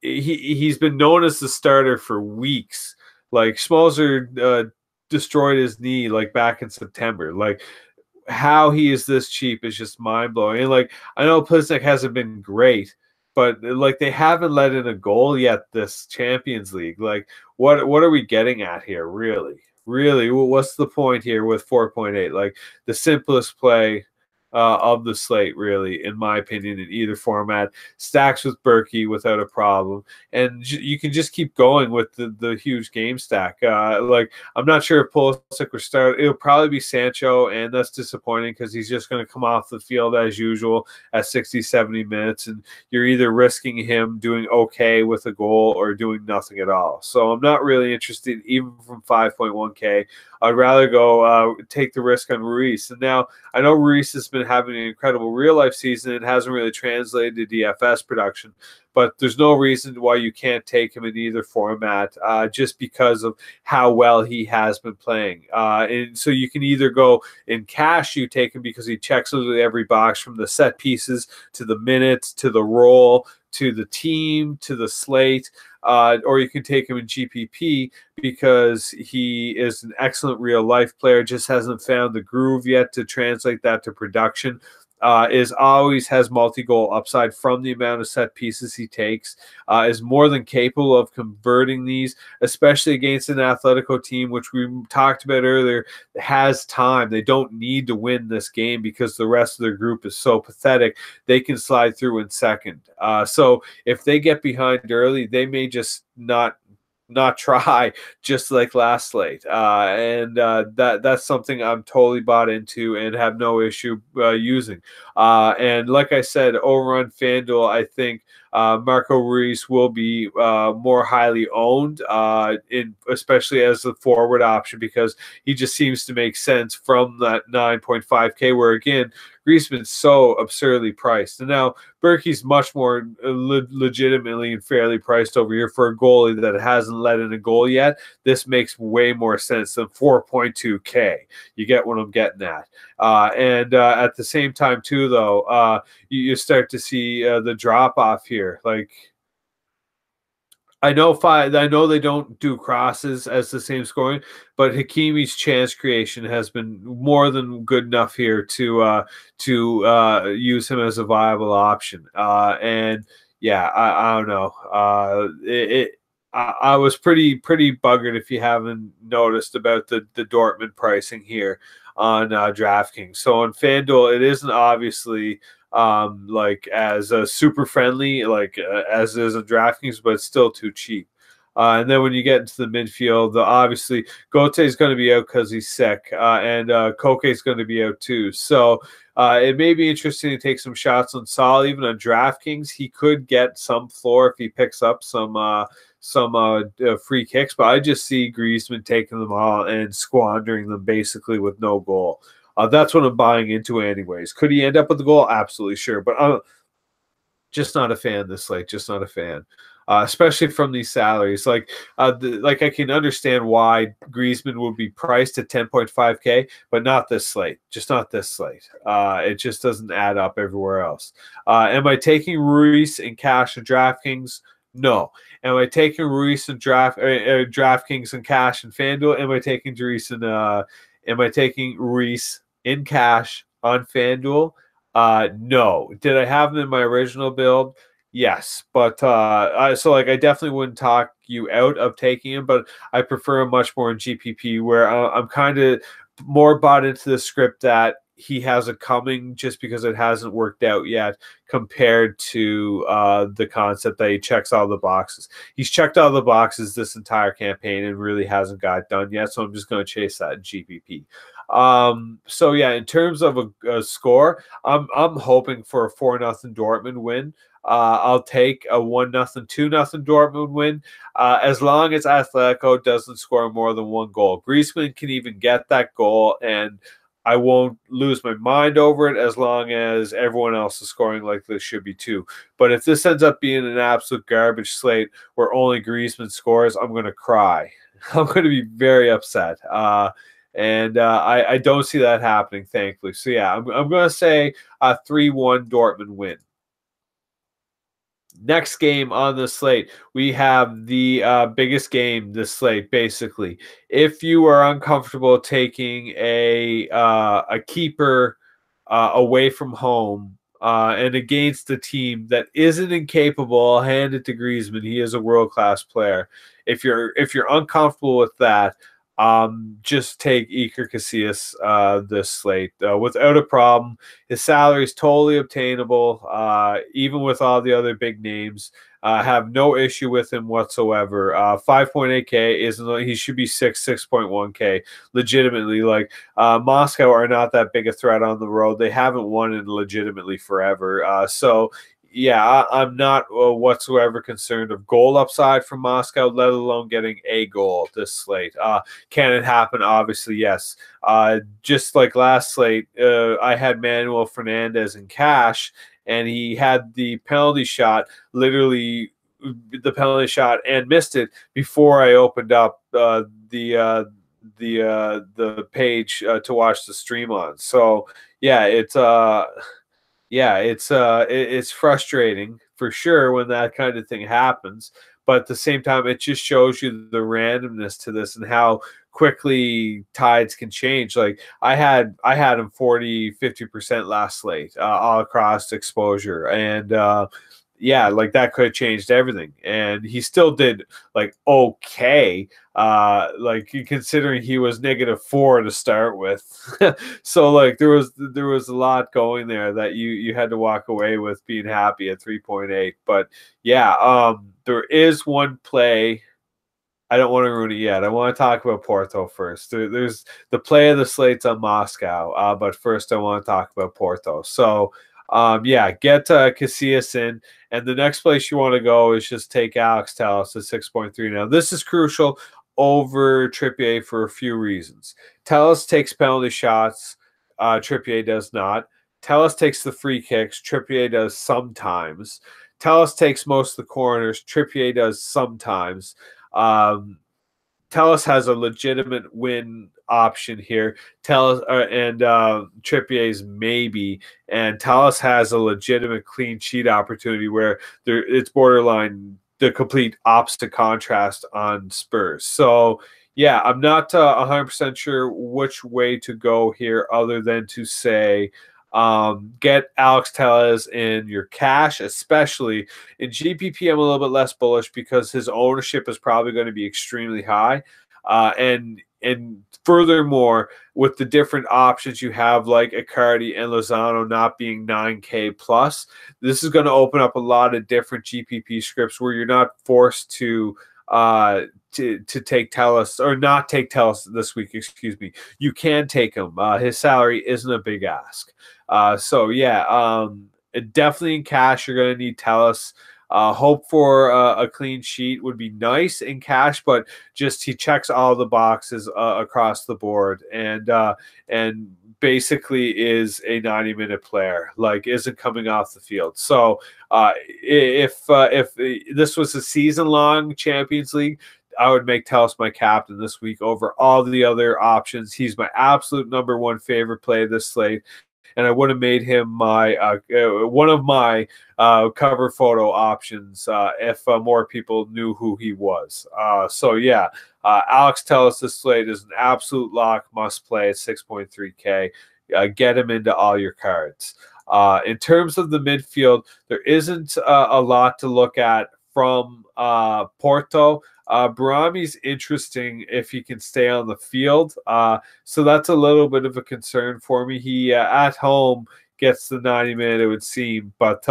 A: He's been known as the starter for weeks. Like, Schmalzer destroyed his knee like back in September. Like, how he is this cheap is just mind blowing. And like, I know Plisnik hasn't been great, but like, they haven't let in a goal yet this Champions League. Like, what are we getting at here? Really, what's the point here with 4.8? Like, the simplest play of the slate, really, in my opinion, in either format. Stacks with Berkey without a problem, and you can just keep going with the huge game stack. Like, I'm not sure if Pulisic will start. It'll probably be Sancho, and that's disappointing because he's just going to come off the field as usual at 60, 70 minutes, and you're either risking him doing okay with a goal or doing nothing at all. So I'm not really interested, even from 5.1K. I'd rather go take the risk on Ruiz. And now I know Ruiz has been having an incredible real-life season. It hasn't really translated to DFS production, but there's no reason why you can't take him in either format just because of how well he has been playing. And so you can either go in cash, you take him because he checks literally every box, from the set pieces to the minutes to the role to the team to the slate. Or you can take him in GPP because he is an excellent real-life player, just hasn't found the groove yet to translate that to production. Always has multi-goal upside from the amount of set pieces he takes, is more than capable of converting these, especially against an Atletico team, which we talked about earlier, has time. They don't need to win this game because the rest of their group is so pathetic. They can slide through in second. So if they get behind early, they may just not try, just like last slate. That's something I'm totally bought into and have no issue using. And like I said, over on FanDuel, I think Marco Ruiz will be more highly owned, especially as the forward option, because he just seems to make sense from that 9.5K, where again, Griezmann's so absurdly priced. And now Berkey's much more legitimately and fairly priced over here for a goalie that hasn't let in a goal yet. This makes way more sense than 4.2K. You get what I'm getting at. At the same time, too, though, you start to see the drop off here. Like, I know they don't do crosses as the same scoring, but Hakimi's chance creation has been more than good enough here to use him as a viable option. And yeah, I don't know. I was pretty buggered, if you haven't noticed, about the Dortmund pricing here on DraftKings. So on FanDuel, it isn't obviously like as super friendly as is a DraftKings, but it's still too cheap. And then when you get into the midfield, obviously Gote is going to be out because he's sick, and Koke is going to be out too. So it may be interesting to take some shots on Saul. Even on DraftKings, he could get some floor if he picks up some free kicks, but I just see Griezmann taking them all and squandering them basically with no goal. That's what I'm buying into anyways. Could he end up with the goal? Absolutely sure. But I'm just not a fan this slate. Just not a fan. Especially from these salaries. Like I can understand why Griezmann would be priced at 10.5K, but not this slate. Just not this slate. It just doesn't add up everywhere else. Am I taking Ruiz in cash and DraftKings? No. Am I taking Ruiz in DraftKings and cash and FanDuel? Am I taking Ruiz in cash on FanDuel? No. Did I have him in my original build? Yes, but I definitely wouldn't talk you out of taking him, but I prefer him much more in GPP, where I'm kind of more bought into the script that he has it coming, just because it hasn't worked out yet, compared to the concept that he checks all the boxes. He's checked all the boxes this entire campaign and really hasn't got it done yet, so I'm just going to chase that in GPP. So yeah, in terms of a score, I'm hoping for a 4-0 Dortmund win. I'll take a 1-0, 2-0 Dortmund win, as long as Atletico doesn't score more than one goal. Griezmann can even get that goal, and I won't lose my mind over it, as long as everyone else is scoring like this should be too. But if this ends up being an absolute garbage slate where only Griezmann scores, I'm going to cry. I'm going to be very upset. And I don't see that happening, thankfully. So, yeah, I'm going to say a 3-1 Dortmund win. Next game on the slate, we have the biggest game this slate, basically. If you are uncomfortable taking a keeper away from home and against a team that isn't incapable, I'll hand it to Griezmann. He is a world-class player. If you're uncomfortable with that, just take Iker Casillas this slate without a problem. His salary is totally obtainable, even with all the other big names. Have no issue with him whatsoever. 5.8K isn't. He should be 6.1K. Legitimately, like Moscow are not that big a threat on the road. They haven't won it legitimately forever. So yeah, I'm not whatsoever concerned of goal upside from Moscow, let alone getting a goal this slate. Can it happen? Obviously, yes. Just like last slate, I had Manuel Fernandez in cash, and he had the penalty shot, literally the penalty shot, and missed it before I opened up the page to watch the stream on. So yeah, it's frustrating for sure when that kind of thing happens, but at the same time it just shows you the randomness to this and how quickly tides can change. Like I had him 40-50% last slate all across exposure, and yeah, like that could have changed everything. And he still did like okay, like considering he was -4 to start with. So like there was a lot going there that you had to walk away with being happy at 3.8. But yeah, there is one play. I don't want to ruin it yet. I want to talk about Porto first. There's the play of the slates on Moscow, but first I want to talk about Porto. So, yeah, get Casillas in, and the next place you want to go is just take Alex Telles at 6.3. Now, this is crucial over Trippier for a few reasons. Telles takes penalty shots, Trippier does not. Telles takes the free kicks, Trippier does sometimes. Telles takes most of the corners, Trippier does sometimes. Telles has a legitimate win option here. Telles and Trippier's maybe, and Telles has a legitimate clean sheet opportunity where it's borderline the complete opposite contrast on Spurs. So yeah, I'm not 100% sure which way to go here, other than to say get Alex Telles in your cash, especially in GPP. I'm a little bit less bullish because his ownership is probably going to be extremely high, and furthermore, with the different options you have, like Icardi and Lozano not being 9K plus, this is going to open up a lot of different GPP scripts where you're not forced to take Telles or not take Telles this week. Excuse me. You can take him. His salary isn't a big ask. So yeah, definitely in cash you're going to need Telles. Hope for a clean sheet would be nice in cash, but just he checks all the boxes across the board, and basically is a 90-minute player, like isn't coming off the field. So if this was a season-long Champions League, I would make Telles my captain this week over all the other options. He's my absolute #1 favorite play this slate, and I would have made him my one of my cover photo options if more people knew who he was. So yeah, Alex Telles this slate is an absolute lock, must play at 6.3K. Get him into all your cards. In terms of the midfield, there isn't a lot to look at from Porto. Brahmi's interesting if he can stay on the field. So that's a little bit of a concern for me. He at home gets the 90-minute, it would seem. But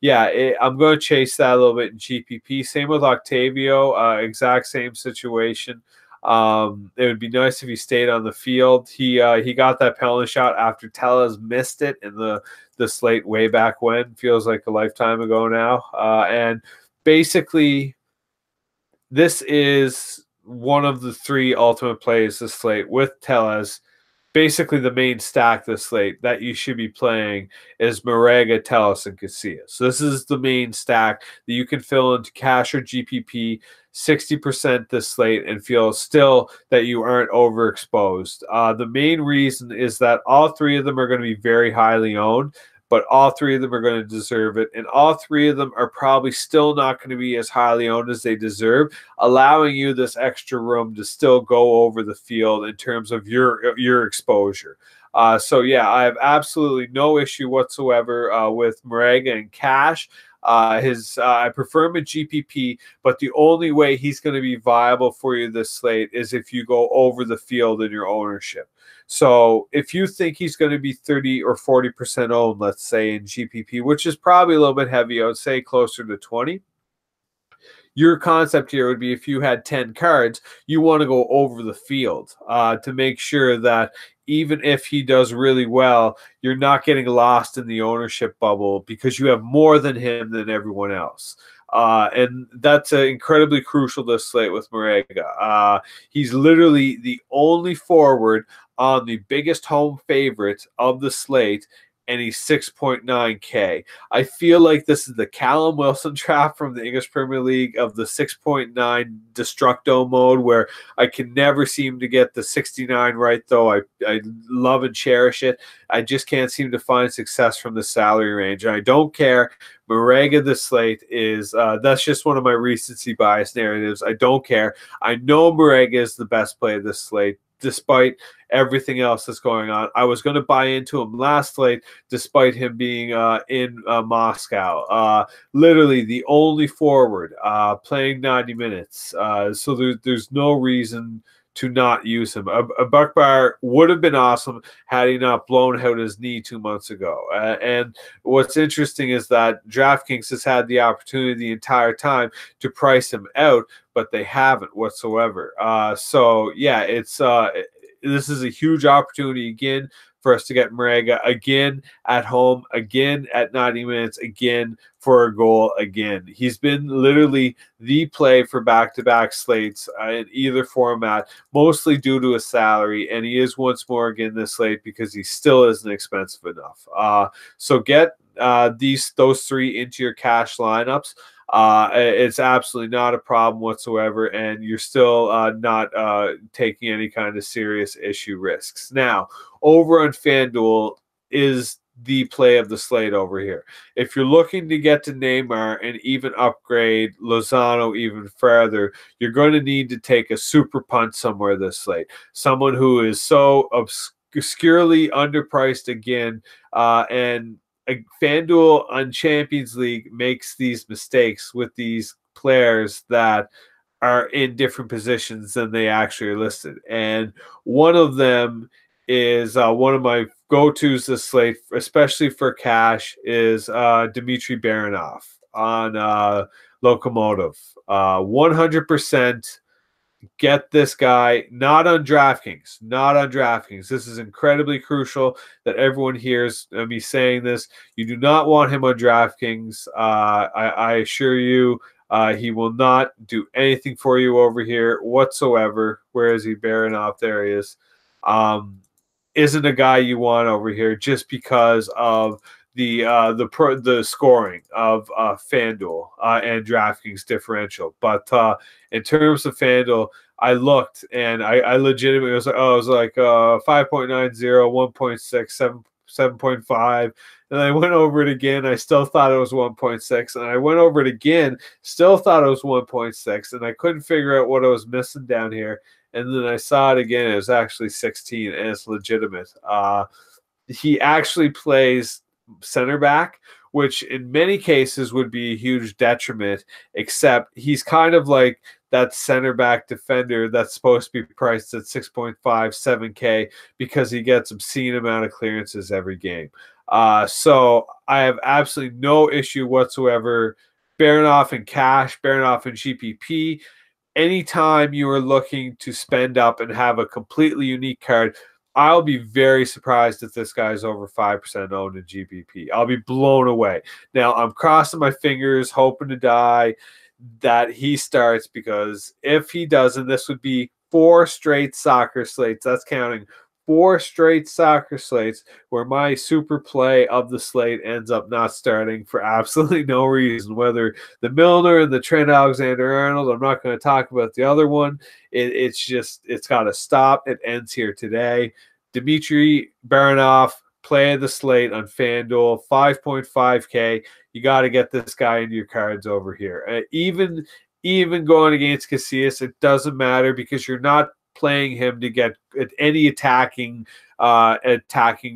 A: yeah, I'm going to chase that a little bit in GPP. Same with Octavio, exact same situation. It would be nice if he stayed on the field. He got that penalty shot after Telles missed it in the slate way back when. Feels like a lifetime ago now. And basically, this is one of the 3 ultimate plays this slate with Telles. basically the main stack this slate that you should be playing is Marega, Telles, and Casillas. So this is the main stack that you can fill into cash or GPP 60% this slate and feel still that you aren't overexposed. The main reason is that all three of them are going to be very highly owned, but all three of them are going to deserve it. And all three of them are probably still not going to be as highly owned as they deserve, allowing you this extra room to still go over the field in terms of your exposure. So, yeah, I have absolutely no issue whatsoever with Marega and cash. I prefer him at GPP, but the only way he's going to be viable for you this slate is if you go over the field in your ownership. So if you think he's going to be 30 or 40% owned, let's say in GPP, which is probably a little bit heavy, I would say closer to 20. Your concept here would be if you had 10 cards, you want to go over the field to make sure that even if he does really well, you're not getting lost in the ownership bubble because you have more than him than everyone else. And that's incredibly crucial this slate with Marega. He's literally the only forward on the biggest home favorite of the slate, and he's 6.9K. I feel like this is the Callum Wilson trap from the English Premier League of the 6.9 Destructo mode, where I can never seem to get the 69 right, though I love and cherish it. I just can't seem to find success from the salary range. And I don't care. Marega the slate is that's just one of my recency bias narratives. I don't care. I know Marega is the best play of this slate, despite everything else that's going on. I was going to buy into him last slate, despite him being in Moscow. Literally the only forward playing 90 minutes. So there's no reason to not use him. A Buckbar would have been awesome had he not blown out his knee 2 months ago. And what's interesting is that DraftKings has had the opportunity the entire time to price him out, but they haven't whatsoever. So yeah, it's this is a huge opportunity again for us to get Marega again at home, again at 90 minutes, again for a goal again. He's been literally the play for back-to-back slates in either format, mostly due to his salary, and he is once more again this slate because he still isn't expensive enough. So get those three into your cash lineups. It's absolutely not a problem whatsoever, and you're still not taking any kind of serious issue risks. Now, over on FanDuel is the play of the slate over here. If you're looking to get to Neymar and even upgrade Lozano even further, you're going to need to take a super punt somewhere this slate. Someone who is so obscurely underpriced again, and FanDuel on Champions League makes these mistakes with these players that are in different positions than they actually are listed. And one of them is one of my go-tos this slate, especially for cash, is Dmitry Baranov on Lokomotiv. 100%. Get this guy, not on DraftKings, not on DraftKings. This is incredibly crucial that everyone hears me saying this. You do not want him on DraftKings. I assure you, he will not do anything for you over here whatsoever. Where is he? Baranov, there he is. Isn't a guy you want over here just because of the scoring of FanDuel and DraftKings differential. But in terms of FanDuel, I looked and I legitimately was like, 5.90, 1.6, 7.5. And I went over it again. I still thought it was 1.6. And I went over it again, still thought it was 1.6. And I couldn't figure out what I was missing down here. And then I saw it again. It was actually 16, and it's legitimate. He actually plays center back, which in many cases would be a huge detriment, except he's kind of like that center back defender that's supposed to be priced at 6.5, 7K because he gets obscene amount of clearances every game. So I have absolutely no issue whatsoever. Baranov in cash, Baranov in GPP. Anytime you are looking to spend up and have a completely unique card, I'll be very surprised if this guy's over 5% owned in GPP. I'll be blown away. Now, I'm crossing my fingers, hoping to die that he starts, because if he doesn't, this would be 4 straight soccer slates. That's counting 4 straight soccer slates where my super play of the slate ends up not starting for absolutely no reason. Whether the Milner and the Trent Alexander-Arnold, I'm not going to talk about the other one. It's got to stop. It ends here today. Dmitry Baranov, play of the slate on FanDuel, 5.5K. You got to get this guy into your cards over here. Even going against Casillas, it doesn't matter because you're not playing him to get any attacking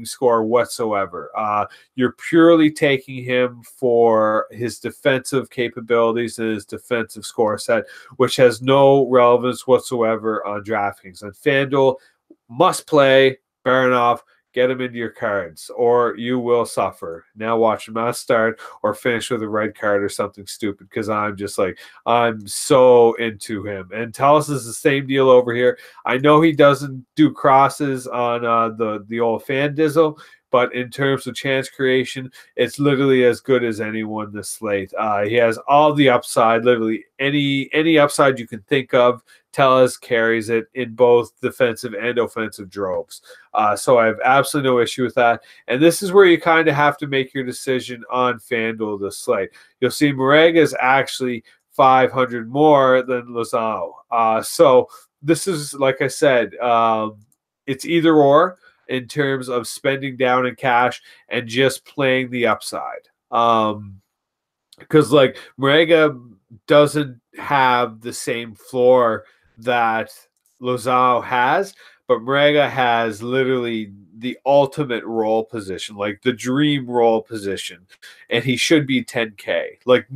A: score whatsoever. You're purely taking him for his defensive capabilities and his defensive score set, which has no relevance whatsoever on DraftKings. On FanDuel, must play Baranov. Get him into your cards, or you will suffer. Now watch him not start or finish with a red card or something stupid, because I'm so into him. And Tellus is the same deal over here. I know he doesn't do crosses on the old FanDizzle, but in terms of chance creation, it's literally as good as anyone this slate. He has all the upside, literally any upside you can think of. Tellus carries it in both defensive and offensive droves. So I have absolutely no issue with that. And this is where you kind of have to make your decision on FanDuel this slate. You'll see Marega is actually 500 more than Lozano. So this is, like I said, it's either or in terms of spending down in cash and just playing the upside. Because like Marega doesn't have the same floor that Lozano has, but Marega has literally the ultimate role position, like the dream role position, and he should be 10K. Like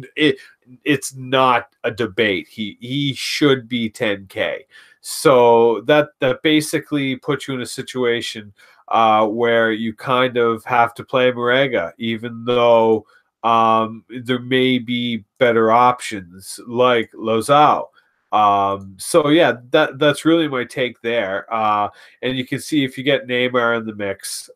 A: it's not a debate. He should be 10K. So that basically puts you in a situation where you kind of have to play Marega, even though there may be better options like Lozano. So yeah, that's really my take there. And you can see if you get Neymar in the mix,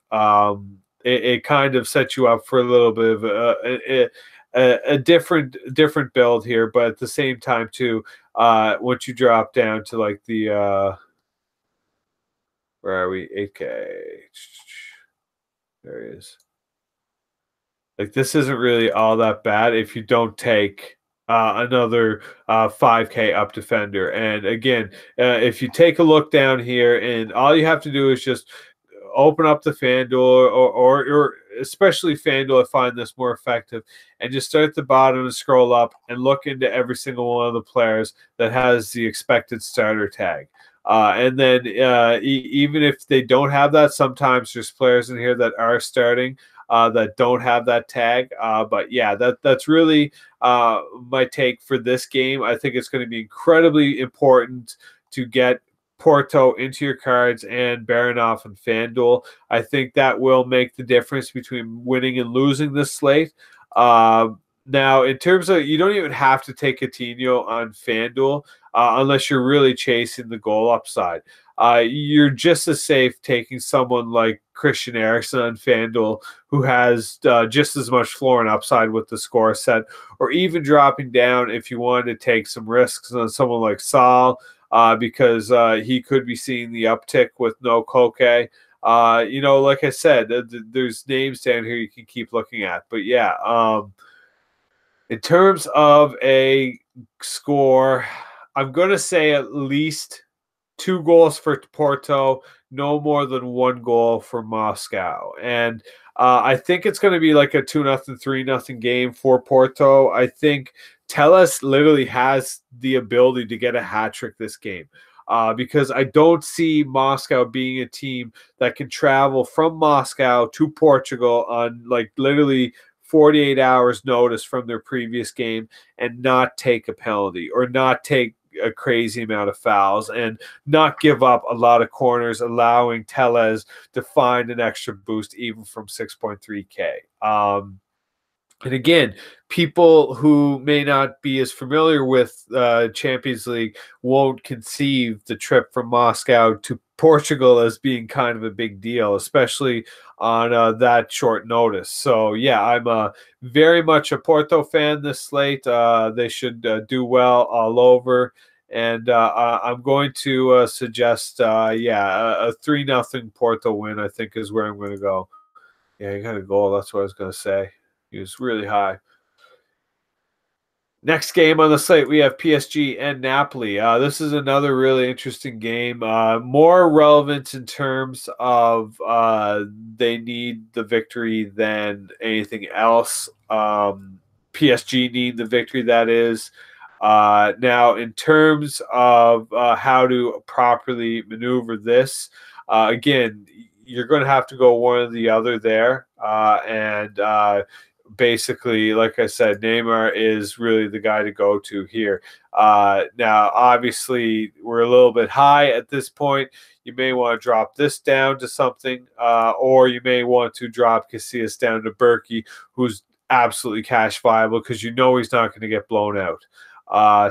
A: it kind of sets you up for a little bit of a different build here, but at the same time too, once you drop down to like the where are we? 8K. There he is. Like this isn't really all that bad if you don't take another 5K up defender. And again, if you take a look down here, and all you have to do is just open up the FanDuel or especially FanDuel, I find this more effective, and just start at the bottom and scroll up and look into every single one of the players that has the expected starter tag. And then even if they don't have that, sometimes there's players in here that are starting that don't have that tag. But yeah, that's really my take for this game. I think it's going to be incredibly important to get Porto into your cards and Baranov and FanDuel. I think that will make the difference between winning and losing this slate. Now, in terms of, you don't even have to take Coutinho on FanDuel unless you're really chasing the goal upside. You're just as safe taking someone like Christian Eriksen on FanDuel, who has just as much floor and upside with the score set, or even dropping down if you wanted to take some risks on someone like Saul, because he could be seeing the uptick with no Koke. Like I said, there's names down here you can keep looking at. But yeah, in terms of a score, I'm going to say at least 2 goals for Porto, no more than 1 goal for Moscow. And I think it's going to be like a 2-0, 3-0 game for Porto. I think Tellus literally has the ability to get a hat trick this game. Because I don't see Moscow being a team that can travel from Moscow to Portugal on like literally 48 hours notice from their previous game and not take a penalty or not take a crazy amount of fouls and not give up a lot of corners, allowing Tellez to find an extra boost even from 6.3K. And again, people who may not be as familiar with Champions League won't conceive the trip from Moscow to Portugal as being kind of a big deal, especially on that short notice. So, yeah, I'm very much a Porto fan this slate. They should do well all over. And I'm going to suggest, a 3-0 Porto win, I think, is where I'm going to go. Yeah, he got a goal. That's what I was going to say. He was really high. Next game on the slate, we have PSG and Napoli. This is another really interesting game. More relevant in terms of they need the victory than anything else. PSG need the victory, that is. Now, in terms of how to properly maneuver this, again, you're going to have to go one or the other there. Basically, like I said, Neymar is really the guy to go to here. Now, obviously, we're a little bit high at this point. You may want to drop this down to something, or you may want to drop Casillas down to Berkey, who's absolutely cash viable because you know he's not going to get blown out. I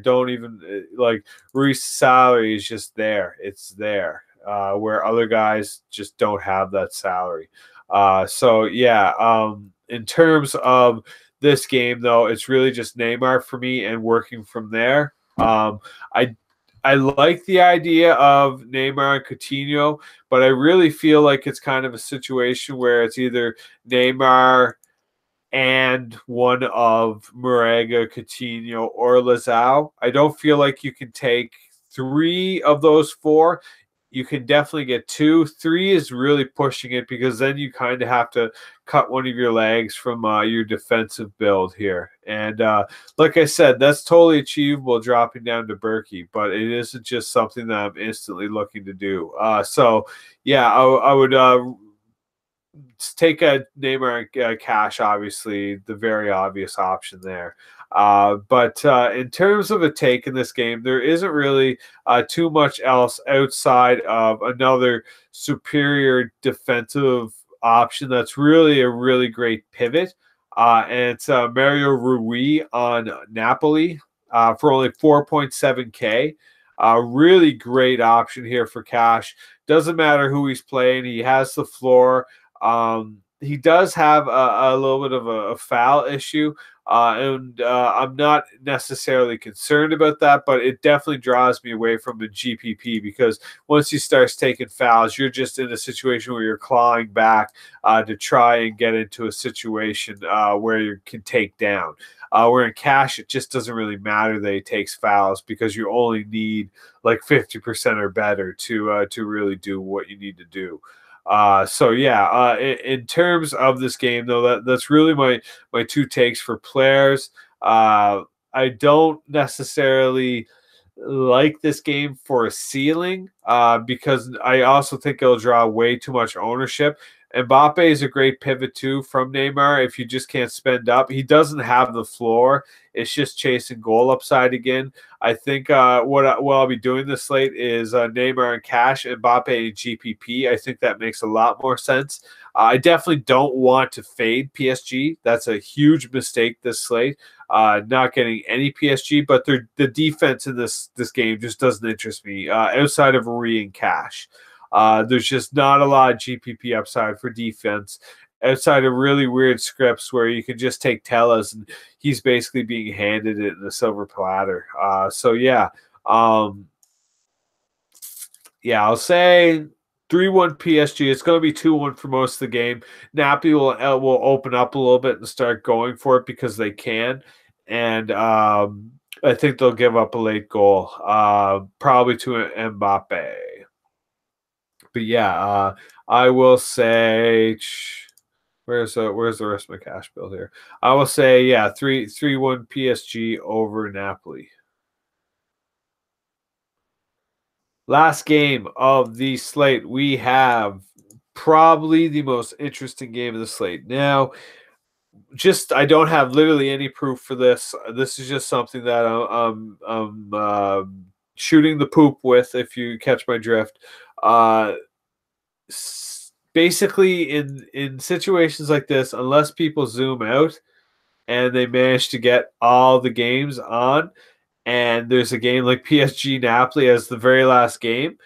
A: don't even like Ruiz's salary is just there. It's there, where other guys just don't have that salary. In terms of this game, though, it's really just Neymar for me and working from there. I like the idea of Neymar and Coutinho, but I really feel like it's kind of a situation where it's either Neymar and one of Marega, Coutinho, or Lazao. I don't feel like you can take 3 of those 4. You can definitely get 2. 3 is really pushing it because then you kind of have to cut one of your legs from your defensive build here. And like I said, that's totally achievable dropping down to Berkey, but it isn't just something that I'm instantly looking to do. I would take a Neymar cash, obviously, the very obvious option there. But in terms of a take in this game, there isn't really too much else outside of another superior defensive option that's really a really great pivot. And it's Mario Rui on Napoli for only 4.7K. Really great option here for cash. Doesn't matter who he's playing. He has the floor. He does have a little bit of a foul issue, and I'm not necessarily concerned about that, but it definitely draws me away from the GPP because once he starts taking fouls, you're just in a situation where you're clawing back to try and get into a situation where you can take down. Where in cash, it just doesn't really matter that he takes fouls because you only need like 50% or better to really do what you need to do. In terms of this game, though, that's really my 2 takes for players. I don't necessarily like this game for a ceiling because I also think it'll draw way too much ownership. Mbappe is a great pivot too from Neymar if you just can't spend up. He doesn't have the floor. It's just chasing goal upside again. I think what I'll be doing this slate is Neymar and cash, Mbappe and GPP. I think that makes a lot more sense. I definitely don't want to fade PSG. That's a huge mistake this slate. Not getting any PSG, but the defense in this game just doesn't interest me outside of Rui and cash. There's just not a lot of GPP upside for defense outside of really weird scripts where you can just take Tellez and he's basically being handed it in a silver platter. I'll say 3-1 PSG. It's going to be 2-1 for most of the game. Napoli will open up a little bit and start going for it because they can. And I think they'll give up a late goal, probably to Mbappe. But I will say, where's the rest of my cash build here? I will say, 3-1 PSG over Napoli. Last game of the slate, we have probably the most interesting game of the slate. Now, I don't have literally any proof for this. This is just something that I'm shooting the poop with, if you catch my drift. Basically, in situations like this, unless people zoom out and they manage to get all the games on, and there's a game like PSG Napoli as the very last game,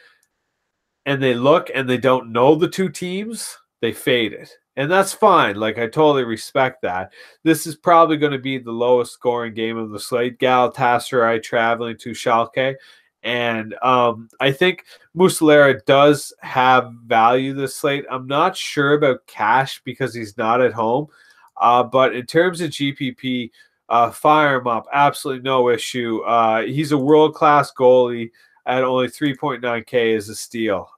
A: and they look and they don't know the 2 teams, they fade it. And that's fine. Like, I totally respect that. This is probably going to be the lowest scoring game of the slate. Galatasaray traveling to Schalke. And I think Muslera does have value this slate. I'm not sure about cash because he's not at home. But in terms of GPP, fire him up. Absolutely no issue. He's a world-class goalie at only 3.9K is a steal.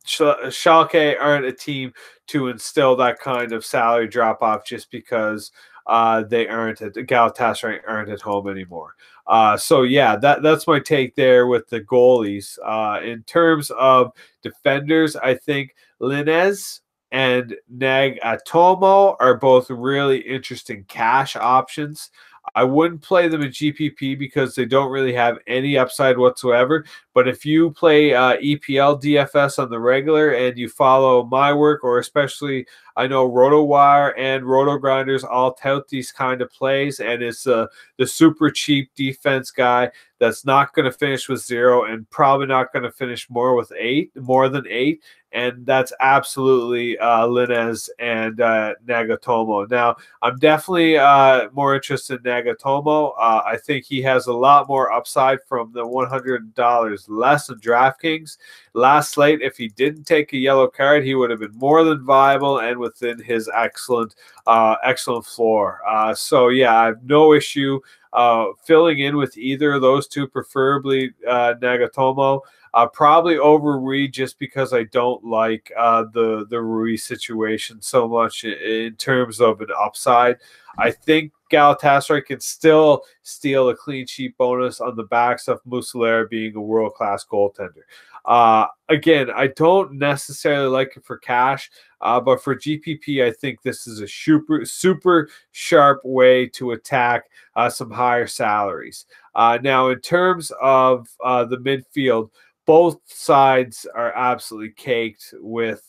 A: Schalke aren't a team to instill that kind of salary drop off just because they aren't at Galatasaray aren't at home anymore. So yeah, that's my take there with the goalies. In terms of defenders, I think Linez and Nagatomo are both really interesting cash options. I wouldn't play them in GPP because they don't really have any upside whatsoever. But if you play EPL DFS on the regular and you follow my work, or especially I know RotoWire and RotoGrinders all tout these kind of plays, and it's the super cheap defense guy that's not going to finish with 0 and probably not going to finish more than 8. And that's absolutely Linez and Nagatomo. Now, I'm definitely more interested in Nagatomo. I think he has a lot more upside from the $100 less in DraftKings. Last slate, if he didn't take a yellow card, he would have been more than viable and within his excellent floor. So, yeah, I have no issue filling in with either of those two, preferably Nagatomo. Probably over Rui just because I don't like the Rui situation so much in terms of an upside. I think Galatasaray can still steal a clean sheet bonus on the backs of Muslera being a world-class goaltender. Again, I don't necessarily like it for cash, but for GPP, I think this is a super sharp way to attack some higher salaries. Now, in terms of the midfield, both sides are absolutely caked with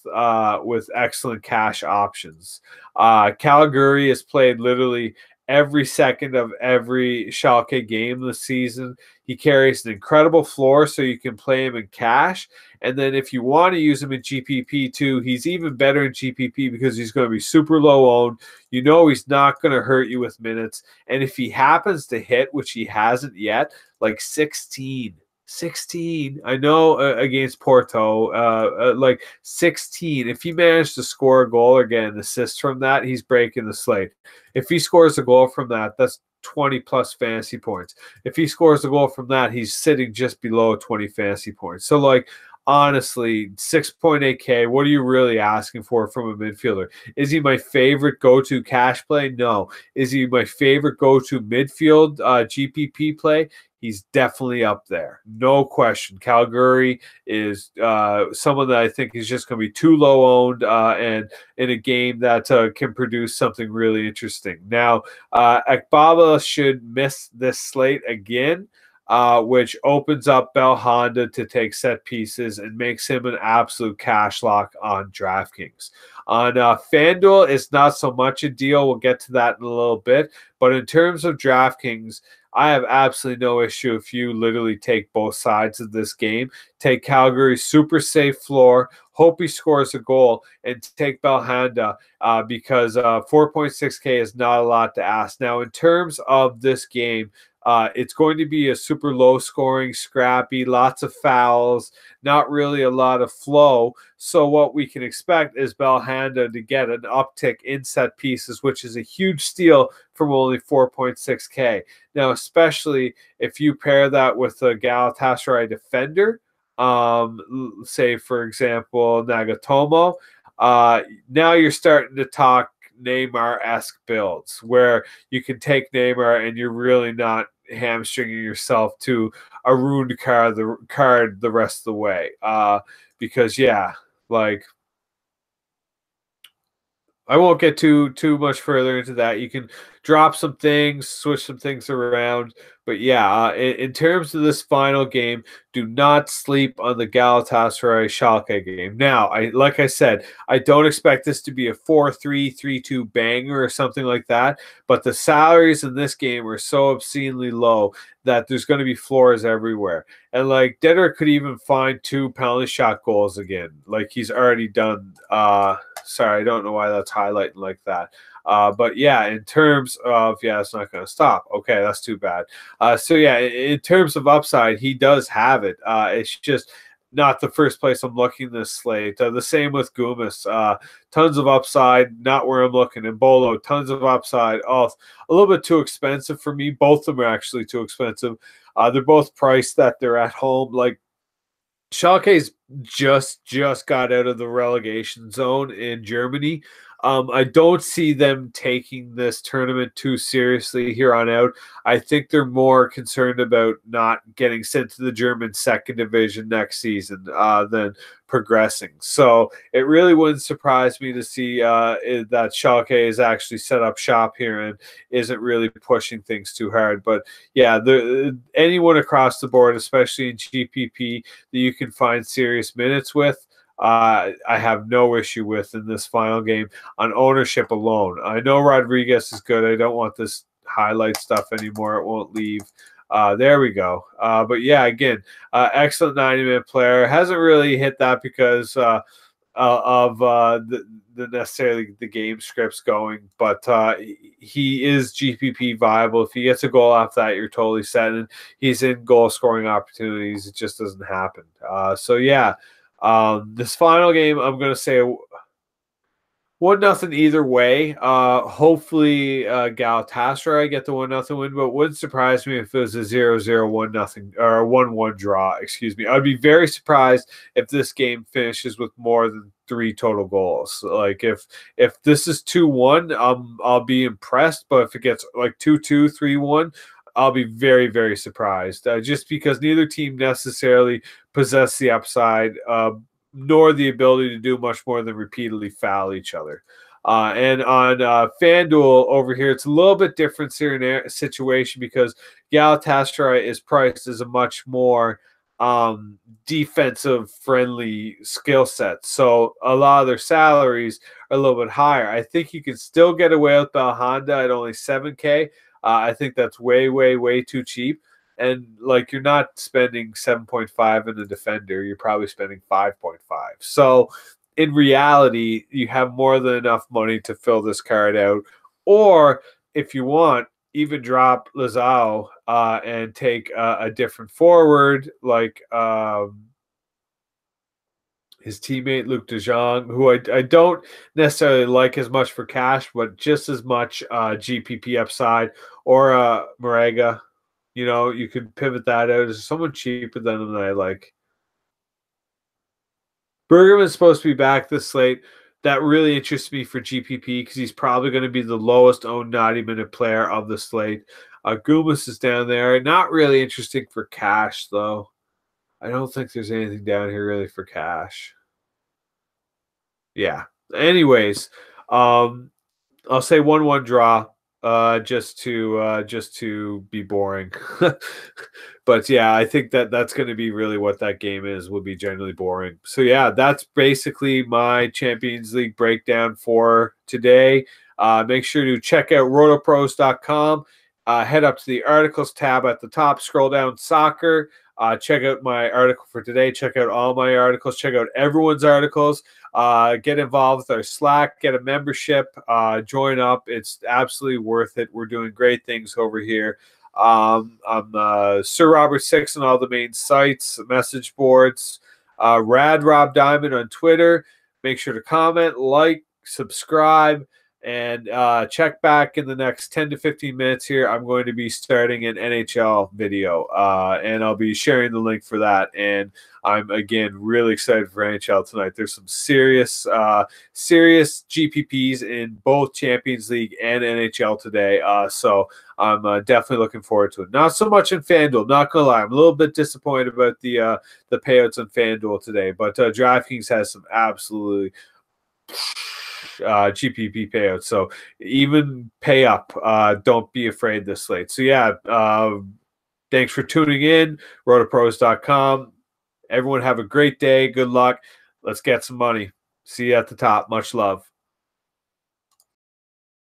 A: excellent cash options. Calgary has played literally every second of every Schalke game this season. He carries an incredible floor, so you can play him in cash. And then if you want to use him in GPP too, he's even better in GPP because he's going to be super low owned. You know he's not going to hurt you with minutes. And if he happens to hit, which he hasn't yet, like 16, I know against Porto, like 16. If he managed to score a goal or get an assist from that, he's breaking the slate. If he scores a goal from that, that's 20 plus fantasy points. If he scores a goal from that, he's sitting just below 20 fantasy points. So, like, honestly, 6.8K, what are you really asking for from a midfielder? Is he my favorite go-to cash play? No. Is he my favorite go-to midfield GPP play? He's definitely up there. No question. Calgary is someone that I think is just going to be too low owned and in a game that can produce something really interesting. Now, Ekbaba should miss this slate again, which opens up Belhanda to take set pieces and makes him an absolute cash lock on DraftKings. On FanDuel, it's not so much a deal. We'll get to that in a little bit. But in terms of DraftKings, I have absolutely no issue if you literally take both sides of this game. Take Calgary's super safe floor, hope he scores a goal, and take Belhanda because 4.6K is not a lot to ask. Now, in terms of this game, it's going to be a super low scoring, scrappy, lots of fouls, not really a lot of flow. So what we can expect is Belhanda to get an uptick in set pieces, which is a huge steal from only 4.6K. Now, especially if you pair that with a Galatasaray defender, say, for example, Nagatomo, now you're starting to talk Neymar-esque builds where you can take Neymar and you're really not hamstringing yourself to a ruined card the rest of the way. Because yeah, like I won't get too much further into that. You can drop some things, switch some things around. But yeah, in terms of this final game, do not sleep on the Galatasaray Schalke game. Now, like I said, I don't expect this to be a 4-3, 3-2 banger or something like that. But the salaries in this game are so obscenely low that there's going to be floors everywhere. And like Dedrick could even find 2 penalty shot goals again. Like he's already done. Sorry, I don't know why that's highlighting like that. But yeah, in terms of, yeah, it's not going to stop. Okay, that's too bad. So yeah, in terms of upside, he does have it. It's just not the first place I'm looking this slate. The same with Gumas. Tons of upside, not where I'm looking. And Bolo, tons of upside. Oh, a little bit too expensive for me. Both of them are actually too expensive. They're both priced that they're at home. Like Schalke's just got out of the relegation zone in Germany. I don't see them taking this tournament too seriously here on out. I think they're more concerned about not getting sent to the German second division next season than progressing. So it really wouldn't surprise me to see that Schalke is actually set up shop here and isn't really pushing things too hard. But yeah, anyone across the board, especially in GPP, that you can find serious minutes with, I have no issue with in this final game on ownership alone. I know Rodriguez is good. I don't want this highlight stuff anymore. It won't leave. There we go. But yeah, again, excellent 90-minute player. Hasn't really hit that because of the necessarily the game scripts going, but he is GPP viable. If he gets a goal off that, you're totally set, and he's in goal scoring opportunities. It just doesn't happen. So yeah. This final game, I'm going to say 1-0 either way. Hopefully, Galatasaray get the 1-0 win, but it wouldn't surprise me if it was a 0-0, 1-0, or a 1-1 draw. Excuse me. I'd be very surprised if this game finishes with more than 3 total goals. Like if this is 2-1, I'll be impressed. But if it gets like 2-2, 3-1. I'll be very, very surprised, just because neither team necessarily possess the upside, nor the ability to do much more than repeatedly foul each other. And on FanDuel over here, it's a little bit different situation because Galatasaray is priced as a much more defensive-friendly skill set. So a lot of their salaries are a little bit higher. I think you can still get away with Belhanda at only $7K. I think that's way, way, way too cheap. And like you're not spending 7.5 in a defender, you're probably spending 5.5. So in reality, you have more than enough money to fill this card out. Or if you want, even drop Lazao and take a different forward like his teammate Luke De Jong, who I don't necessarily like as much for cash, but just as much GPP upside, or Marega. You know, you could pivot that out. Is someone cheaper than him that I like? Bergerman's supposed to be back this slate. That really interests me for GPP because he's probably going to be the lowest owned 90-minute player of the slate. Gumas is down there. Not really interesting for cash, though. I don't think there's anything down here really for cash. Yeah. Anyways, I'll say 1-1 draw, just to be boring. But yeah, I think that's going to be really what that game is. Will be generally boring. So yeah, that's basically my Champions League breakdown for today. Make sure to check out RotoPros.com. Head up to the articles tab at the top. Scroll down soccer. Check out my article for today. Check out all my articles. Check out everyone's articles. Get involved with our Slack. Get a membership. Join up. It's absolutely worth it. We're doing great things over here. I'm Sir Robert 6 on all the main sites, message boards. Rad Rob Diamond on Twitter. Make sure to comment, like, subscribe. And check back in the next 10 to 15 minutes here. I'm going to be starting an NHL video, and I'll be sharing the link for that. And I'm, again, really excited for NHL tonight. There's some serious GPPs in both Champions League and NHL today. So I'm definitely looking forward to it. Not so much in FanDuel, not going to lie. I'm a little bit disappointed about the payouts on FanDuel today. But DraftKings has some absolutely GPP payouts. So even pay up. Don't be afraid this slate. So yeah, thanks for tuning in. RotoPros.com. Everyone have a great day. Good luck. Let's get some money. See you at the top. Much love.